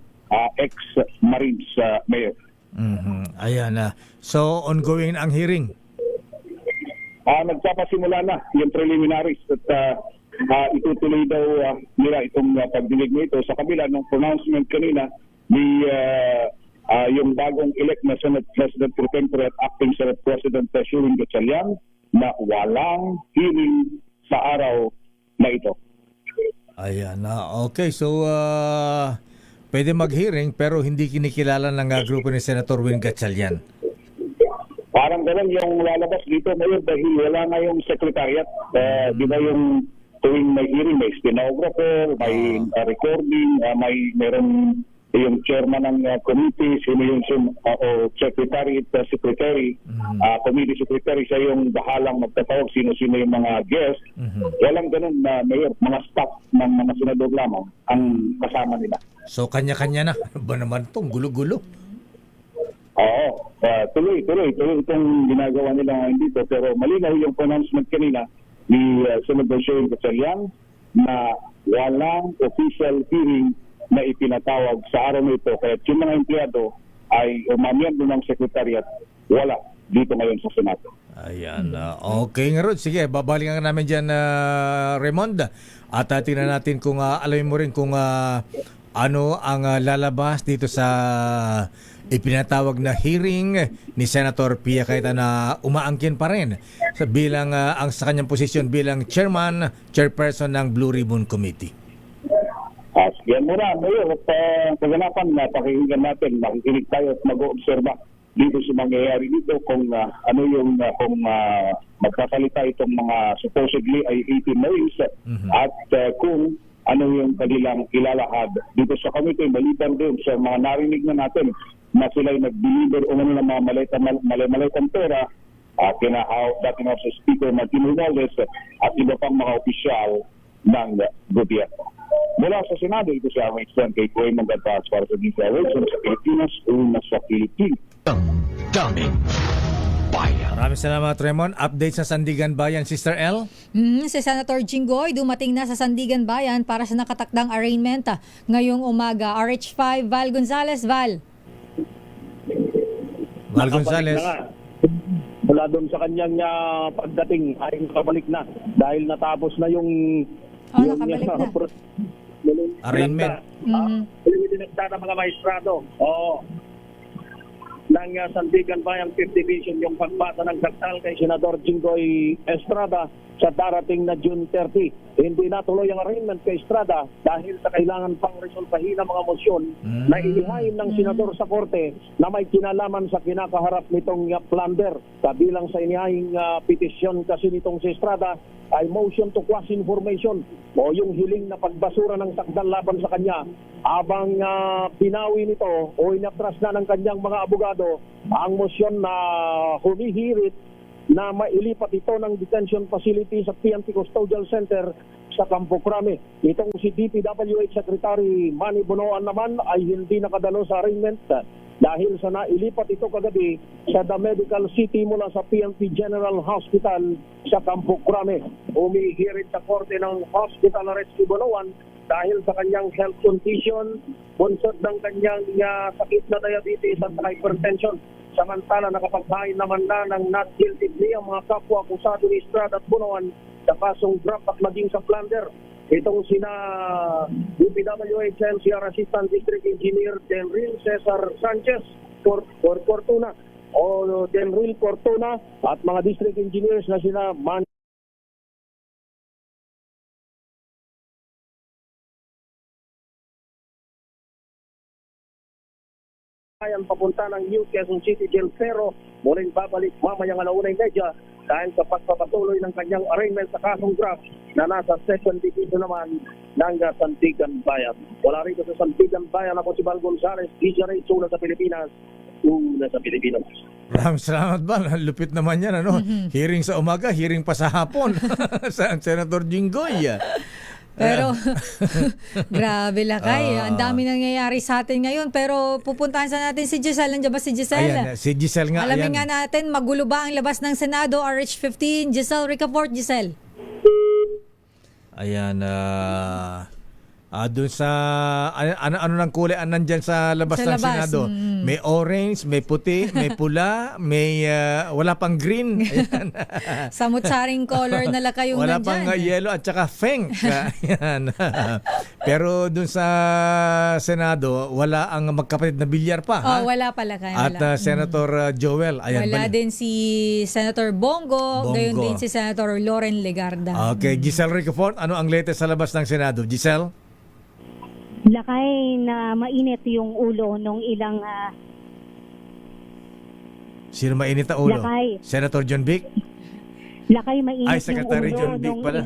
ex-Marines, Mayor. Ayan na. So, ongoing ang hearing? Nagpapasimula na yung preliminaries at itutuloy daw nila itong pagdinig nito sa kabila ng pronouncement kanina ni yung bagong elect na Senate President Pro Tempore at Acting Senate President Shurin Gatchalian na walang hearing sa araw na ito. Ayan na. Okay, so pwede mag-hearing pero hindi kinikilala ng grupo ni Senator Win Gatchalian. Parang ganun yung lalabas dito ngayon dahil wala na yung secretariat. Di ba yung tuwing may hearing, may stenographer, may recording, meron yung chairman ng committee, sino yung secretary, committee secretary, siya yung bahalang magtatawag, sino-sino yung mga guest. Walang ganun na mayor, mga staff ng mga senador lamang ang kasama nila. So kanya-kanya na. Ba naman itong gulo-gulo? Oo, tuloy itong ginagawa nila ngayon dito. Pero malinaw yung pronouncement kanina ni Senator Shurin Gatchalian na walang official hearing na ipinatawag sa araw na ito. Kaya yung mga empleyado ay miyembro ng secretariat wala dito ngayon sa Senado. Ayan. Okay nga Rod. Sige, babalikan namin dyan, Raymond. At tingnan natin kung alamin mo rin kung ano ang lalabas dito sa ipinatawag na hearing ni Senator Pia Cayetano na umaangkin pa rin bilang ang sa kanyang posisyon bilang chairperson ng Blue Ribbon Committee. Yan muna, Mayor, at kaganapan na pakinggan natin, makikinig tayo at mag-oobserba dito sa mangyayari dito kung ano yung kung magkakalita itong mga supposedly ay 18 Marines at kung ano yung kanilang ilalahad dito sa committee, maliban din sa mga narinig na natin na sila'y nag-deliver o ng mga malayang pera kina dating House Speaker Martin Romualdez at iba pang mga opisyal ng gobyerno. Mula sa Senado, ito si Arwin Stan kay Raymond Gadpas para sa DCRH sa Pilipinas, una sa Pilipinas. Daming bayan. Maraming salamat, Raymond. Update sa Sandigan Bayan, Sister L? Si Senator Jinggoy dumating na sa Sandigan Bayan para sa nakatakdang arraignment ngayong umaga. RH5, Val Gonzales. Val Gonzales. Mula doon sa kanyang pagdating ay nakabalik na dahil natapos na yung nakabalik na. Arraignment. Dinagda ng mga maestrado. Ng Sandigan Bayan 5th Division yung pagbata ng daktal kay Senador Jinggoy Estrada sa darating na June 30. Hindi natuloy ang arraignment kay Estrada dahil sa kailangan pang resolbahin ang mga mosyon na ilihain ng senador sa korte na may kinalaman sa kinakaharap nitong plunder. Kabilang sa inihahing petisyon kasi nitong si Estrada ay motion to quash information o yung hiling na pagbasura ng sakdal laban sa kanya habang pinawi nito o inatras na ng kanyang mga abogado ang motion na humihirit na mailipat ito ng detention facility sa PNP Custodial Center sa Campo Crame. Itong si DPWH Secretary Manny Bonoan naman ay hindi nakadalo sa arraignment dahil sa nailipat ito kagabi sa The Medical City mula sa PNP General Hospital sa Campo Crame. Umihirit sa korte ng hospital arrest si Bonoan dahil sa kanyang health condition, bunsod ng kanyang sakit na diabetes at hypertension. Samantala, nakapagbahin naman na ng not guilty plea ang mga kapwa akusado ni Estrada at Bonoan sa kasong draft at maging sa plunder. Itong sina DPWH NCR Assistant District Engineer Denril Cesar Sanchez Fortuna o Denril Fortuna at mga district engineers na sina papunta ng New Quezon City Jail pero muling babalik mamayang 1:30 dahil sa pagpapatuloy ng kanyang arraignment sa kasong graft na nasa second division naman ng Santigan Bayan. Wala rito sa Santigan Bayan, ako si Val Gonzales, DJRH, una sa Pilipinas, una sa Pilipinas. Maraming salamat ba? Lupit naman yan, ano? Hearing sa umaga, hearing pa sa hapon. sa Senator Jinggoy. Pero, grabe lakay. Ang dami nangyayari sa atin ngayon. Pero pupuntahan sa natin si Giselle. Nandiyan ba si Giselle? Ayan, si Giselle nga. Alamin ayan. nga natin, magulo ba ang labas ng Senado, RH15? Giselle Ricafort, Giselle. Ayan, doon sa ano ng kulay nandyan sa labas Sa ng labas, Senado. May orange, may puti, may pula, may wala pang green. Ayan. Samut-saring color na lakay yung Wala nandyan. pang yellow at saka pink. Ayan. Pero doon sa Senado, wala ang magkapatid na bilyar pa. ha? Wala pala kay. At Senator Joel. Ayan, Wala din si Senator Bongo, gayon din si Senator Loren Legarda. Okay, Giselle Ricafort, ano ang latest sa labas ng Senado? Giselle? Lakay na mainit yung ulo nung ilang Sino mainit ang ulo? Lakay. Senator John Vic? lakay mainit Ay, yung Secretary ulo John Vic nung pala.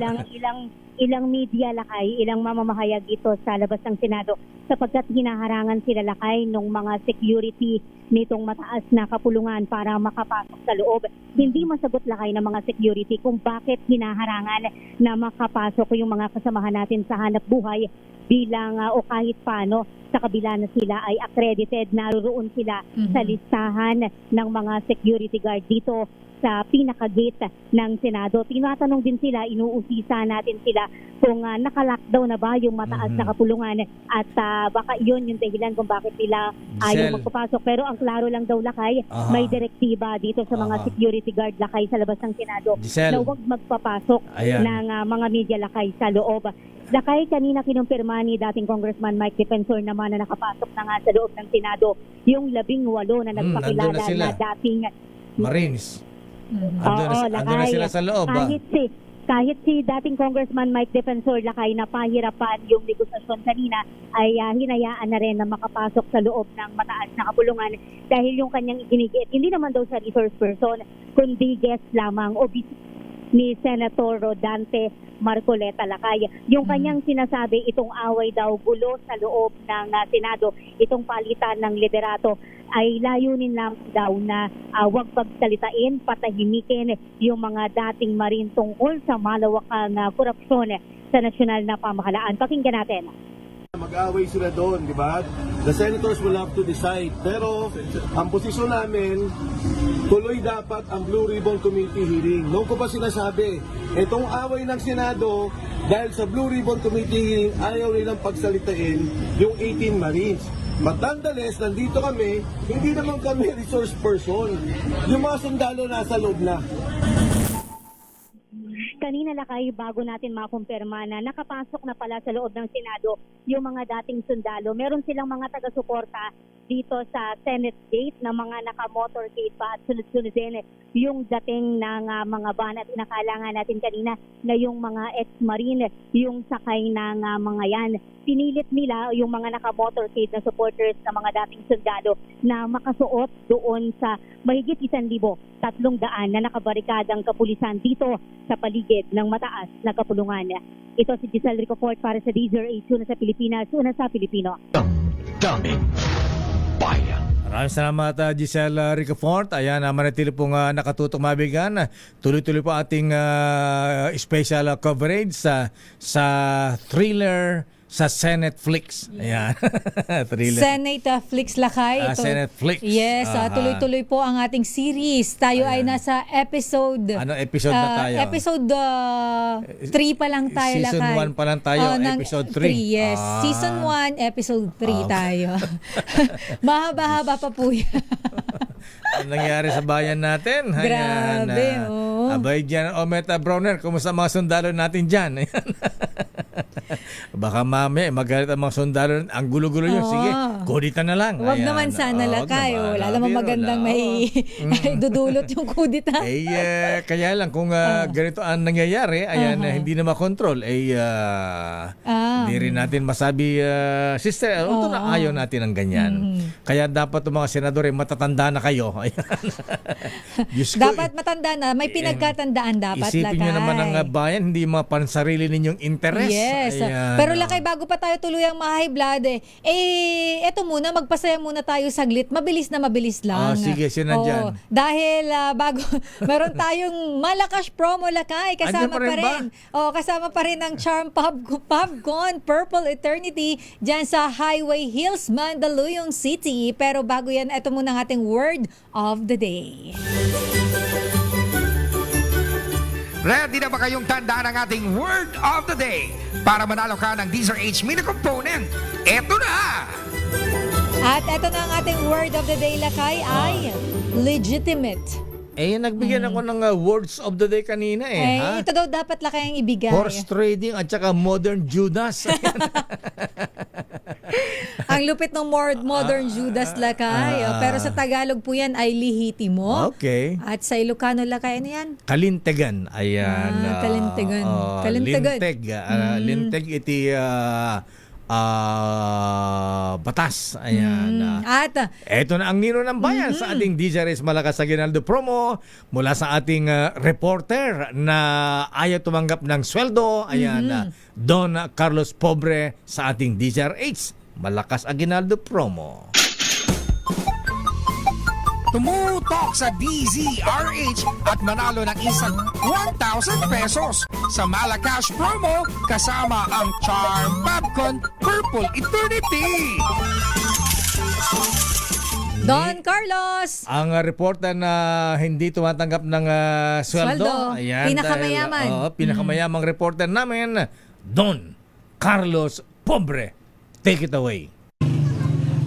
ilang media lakay, ilang mamamahayag dito sa labas ng Senado sapagkat hinaharangan sila lakay nung mga security nitong mataas na kapulungan para makapasok sa loob. Hindi masagot lakay ng mga security kung bakit hinaharangan na makapasok yung mga kasamahan natin sa hanap buhay bilang o kahit paano sa kabila na sila ay accredited, naroon sila sa listahan ng mga security guard dito sa pinaka-gate ng Senado. Tinatanong din sila, inuusisa natin sila kung naka-lockdown na ba yung mataas na kapulungan at baka yun yung dahilan kung bakit sila ayaw magpapasok. Pero ang klaro lang daw lakay, may direktiba dito sa mga security guard lakay sa labas ng Senado na huwag magpapasok ng mga media lakay sa loob. Lakay, kanina kinumpirma ni dating Congressman Mike Defensor naman na nakapasok na nga sa loob ng Senado yung 18 na nagpakilala na dating Marines. Andun na sila sa loob. Kahit si dating Congressman Mike Defensor lakay na pahirapan yung negosasyon kanina ay hinayaan na rin na makapasok sa loob ng mataas na kapulungan dahil yung kanyang iginigit, hindi naman daw sa resource person, kundi guest lamang o ni Senator Rodante Marcoleta lakay. Yung kanyang sinasabi, itong away daw gulo sa loob ng Senado, itong palitan ng liderato ay layunin lang daw na huwag pagsalitain, patahimikin yung mga dating Marine tungkol sa malawakang korupsyon sa nasyonal na pamahalaan. Pakinggan natin. Mag-away sila doon, di ba? The senators will have to decide. Pero ang posisyon namin, tuloy dapat ang Blue Ribbon Committee hearing. Noon ko pa sinasabi, itong away ng Senado, dahil sa Blue Ribbon Committee hearing, ayaw nilang pagsalitain yung 18 Marines. Matandales, nandito kami, hindi naman kami resource person. Yung mga sundalo nasa loob na. Kanina lakay, bago natin makumpirma na nakapasok na pala sa loob ng Senado yung mga dating sundalo. Meron silang mga taga-suporta dito sa Senate Gate na mga naka-motorcade pa at sunod-sunod din yung dating ng mga van at inakalangan natin kanina na yung mga ex-marine, yung sakay ng mga yan. Pinilit nila yung mga naka-motorcade na supporters ng mga dating sundalo na makasuot doon sa mahigit 1,300 na nakabarikadang kapulisan dito sa paligid ng mataas na kapulungan. Ito si Giselle Ricafort para sa DZRH, una sa Pilipinas, una sa Pilipino. Daming bayan. Maraming salamat Giselle Ricafort. Ayan, manatili pong nakatutok mabigan. Tuloy-tuloy po ating special coverage sa thriller sa Senate Flix. Ayan. Thriller. Senate Flix lakay. Senate Flix. Yes, tuloy-tuloy po ang ating series. Tayo ay nasa episode. Ano episode na tayo? Episode 3 pa lang tayo Season lakay. 1 pa lang tayo, episode 3. Yes, season 1, episode 3 tayo. Mahaba-haba pa po yan. Ano nangyari sa bayan natin? Grabe, Abay dyan, Ometa Browner, kumusta mga sundalo natin dyan? Baka mamaya magalit ang mga sundalo. Ang gulo-gulo nyo. Oo. Sige, kudita na lang. Huwag Ayan. naman sana Wag lakay. naman. Wala namang Biro magandang lang. may dudulot yung kudita. Kaya lang kung ganito ang nangyayari, ayan, hindi na makontrol, hindi rin natin masabi, sister, although na ayaw natin ng ganyan. Kaya dapat yung mga senador matatanda na kayo. Ayan. Diyos ko, Dapat matanda na. May pinagkatandaan dapat, isipin lakay. nyo naman ang bayan, hindi mga pansarili ninyong interes. Yes. Ayan. Pero lakay, bago pa tayo tuluyang ma-high blood, eto muna, magpasaya muna tayo saglit. Mabilis lang. Sige, sino nandyan? Dahil bago, meron tayong malakas promo, lakay. Kasama Andyan pa rin pa rin. Kasama pa rin ang Charm PubCon Purple Eternity dyan sa Highway Hills, Mandaluyong City. Pero bago yan, eto muna ang ating word of the day. Ready na ba kayong tandaan ang ating word of the day para manalo ka ng Deezer H mini component? Eto na! At eto na ang ating word of the day, lakay, ay legitimate. Nagbigyan ako ng words of the day kanina ha? Ito daw dapat lakay ang ibigay. Horse trading at saka modern Judas. Ang lupit ng modern Judas, lakay. Pero sa Tagalog po yan ay lihitimo. Okay. At sa Ilocano, lakay, ano yan? Kalintegan. Ayan. Kalintegan. Kalintegan. Linteg. Linteg iti batas. Ayan. At eto na ang nino ng bayan sa ating DJRS Malakas Aguinaldo promo mula sa ating reporter na ayaw tumanggap ng sweldo. Ayan. Don Carlos Pobre sa ating DJRH Malakas Aguinaldo promo. Tumutok sa DZRH at manalo ng isang 1,000 pesos sa Malakas promo kasama ang Charm PubCon Purple Eternity. Don Carlos! Ang reporter na hindi tumatanggap ng sweldo. Ayan, Pinakamayaman. Pinakamayamang reporter namin, Don Carlos Pobre. Take it away.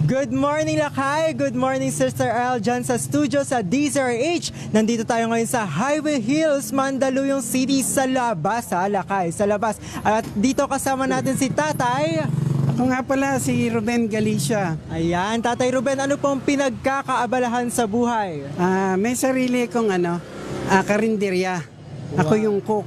Good morning, lakay! Good morning, Sister Earl, dyan sa studio sa DZRH. Nandito tayo ngayon sa Highway Hills, Mandaluyong City, sa labas, lakay, sa labas. At dito kasama natin si Tatay. Ako nga pala, si Ruben Galicia. Ayan, Tatay Ruben, ano pong pinagkakaabalahan sa buhay? May sarili kong karinderya. Ako yung cook.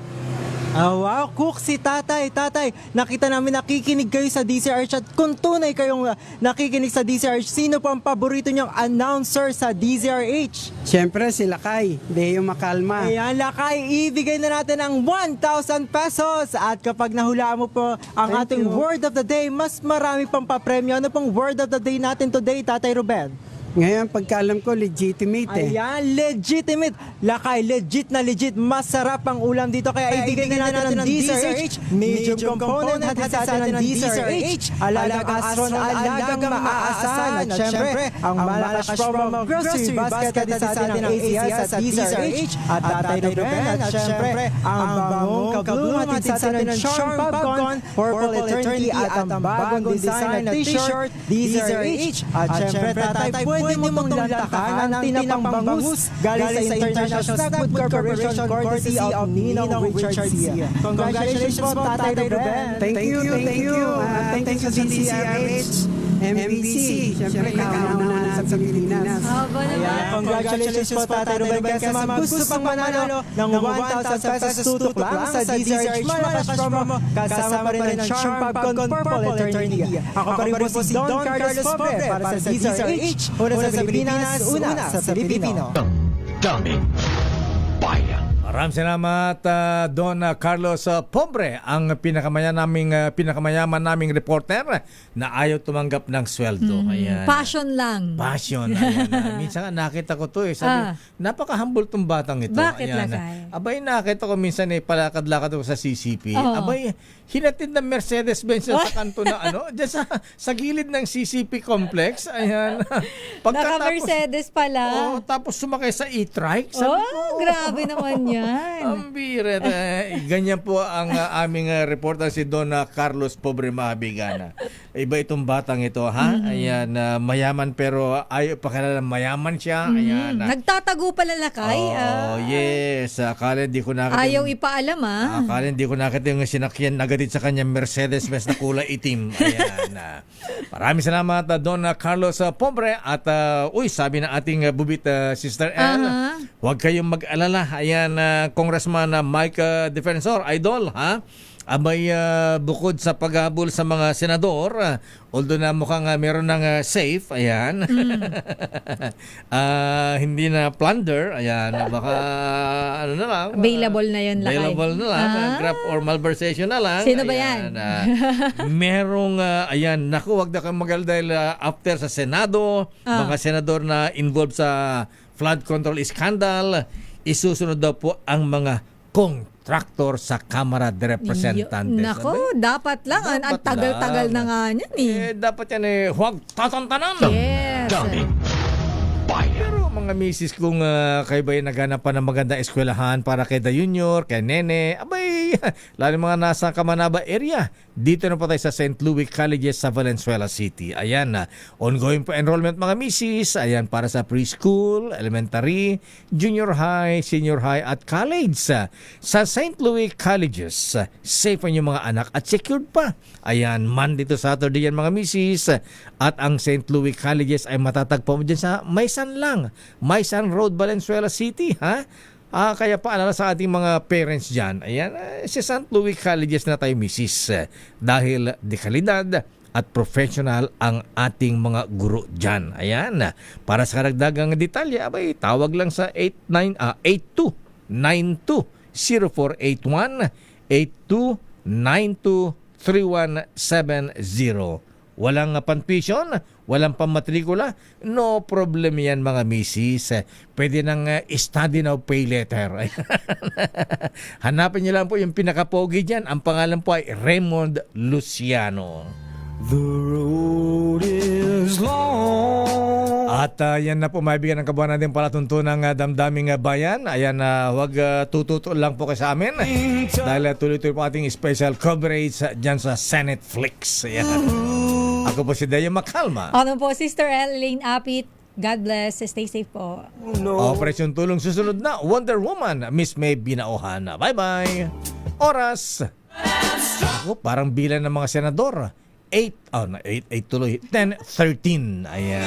Wow, cook si Tatay. Tatay, nakita namin nakikinig kayo sa DZRH at kung tunay kayong nakikinig sa DZRH, sino po ang paborito niyong announcer sa DZRH? Siyempre si Lakay, Deo Makalma. Ayan, Lakay, ibigay na natin ang 1,000 pesos. At kapag nahulaan mo po ang ating word of the day, mas marami pang papremyo. Ano pong word of the day natin today, Tatay Ruben? Ngayon, pagkaalam ko, legitimate Ayan, legitimate. Lakay, legit na legit. Masarap ang ulam dito. Kaya ibigay na natin ng DZRH. Medium component, hatid sa atin ng DZRH. Alagang Astron, alagang maaasahan. At syempre, ang Malakas Promo Grocery Basket hatid sa atin ng ACS at DZRH. At Tatay Ruben. At syempre, ang bangong kablung hatid sa atin ng Charm PubCon Purple Eternity. At ang bagong design na t-shirt, DZRH. At syempre, Tatay, pwede mo mong lantakan ang tinapang bangus galing sa International Snack Food Corporation courtesy of Ninong Richard Sia. Congratulations po, Tatay Ruben. Thank you. Thank you sa DCRH, MBC. Siyempre, kauna sa Pilipinas. Ayan, congratulations po, Tatay Ruben. Kaya sa mga gusto pang manalo ng 1,000 pesos tutok lang sa DZRH Malakas Promo, kasama pa rin ang Charm PubCon Purple Eternity. Ako pa rin po si Don Carlos Pobre para sa DZRH. Una sa Pilipinas, una sa Pilipino. Daming bayan. Maraming salamat, Don Carlos Pobre, ang pinakamayaman naming reporter na ayaw tumanggap ng sweldo. Ayan. Passion lang. Passion. Ayan. Minsan nakita ko to sabi, napaka-humble tong batang ito. Bakit, Ayan. Lakay? Abay, nakita ko minsan palakad-lakad ako sa CCP. Oo. Abay, hinatid ng Mercedes-Benz sa kanto na dyan sa gilid ng CCP complex. Ayan. Naka-Mercedes pala. Tapos sumakay sa e-trike. Sabi ko, grabe naman yan. Ang biret. Ganyan po ang aming reporter si Don Carlos Pobre Mahabigana. iba itong batang ito, ha? Ayan, mayaman pero ayaw pakilala mayaman siya. Ayan. Nagtatago pala lakay. Oh, yes. Akala hindi ko nakita. Ayaw ipaalam Akala hindi ko nakita yung sinakyan nagatid sa kanya Mercedes-Benz na kulay itim. Ayan. Maraming salamat Don Carlos Pobre at sabi ng ating bubit Sister Elle, huwag kayong mag-alala. Ayan, Congressman Mike Defensor, idol, ha? Abay, bukod sa paghabol sa mga senador, although na mukhang meron ng safe, ayan, hindi na plunder, ayan, baka ano na lang. Available na yun, lakay. Available na lang, grab or malversation na lang. Sino ba ayan, yan? merong, ayan, naku, wag na kayong magal dahil after sa Senado, mga senador na involved sa flood control scandal, isusunod daw po ang mga contractor sa Kamara de Representantes. Nako, dapat lang. Ang tagal-tagal na nga niyan dapat yan huwag tatantanan. Yes. Pero mga misis, kung kayo ba'y naghanap pa ng maganda eskwelahan para kay Da Junior, kay Nene, abay, lalo mga nasa Kamanaba area, dito na po tayo sa St. Louis Colleges sa Valenzuela City. Ayan, ongoing po enrollment mga misis, ayan, para sa preschool, elementary, junior high, senior high at college. Sa St. Louis Colleges, safe ang inyong mga anak at secured pa. Ayan, Monday to Saturday yan mga misis. At ang St. Louis Colleges ay matatagpo mo dyan sa Maysan lang. Maysan Road, Valenzuela City, ha? Kaya paalala sa ating mga parents dyan, ayan, si St. Louis Colleges na tayo misis. Dahil de kalidad at professional ang ating mga guro dyan. Ayan, para sa karagdagang detalye, abay, tawag lang sa 8292-0481, 8292-3170. Walang pantuition, walang pamatrikula, no problem yan mga misis. Pwede nang study now, pay later. Hanapin niyo lang po yung pinakapogi dyan. Ang pangalan po ay Raymond Luciano. The road is long. At yan na po, maibigan ng kabuhan natin palatuntunang damdaming bayan. Ayan, huwag tututo lang po kayo sa amin. Dahil tuloy-tuloy po ating special coverage dyan sa Senate Flix. Ayan. Ako po si Dea Makalma. Ano po, Sister Elaine Apit. God bless. Stay safe po. Operation Tulong susunod na. Wonder Woman, Miss May Binaohan. Bye-bye. Oras. Parang bilan ng mga senador. 8 tuloy. 10:13. Ayan.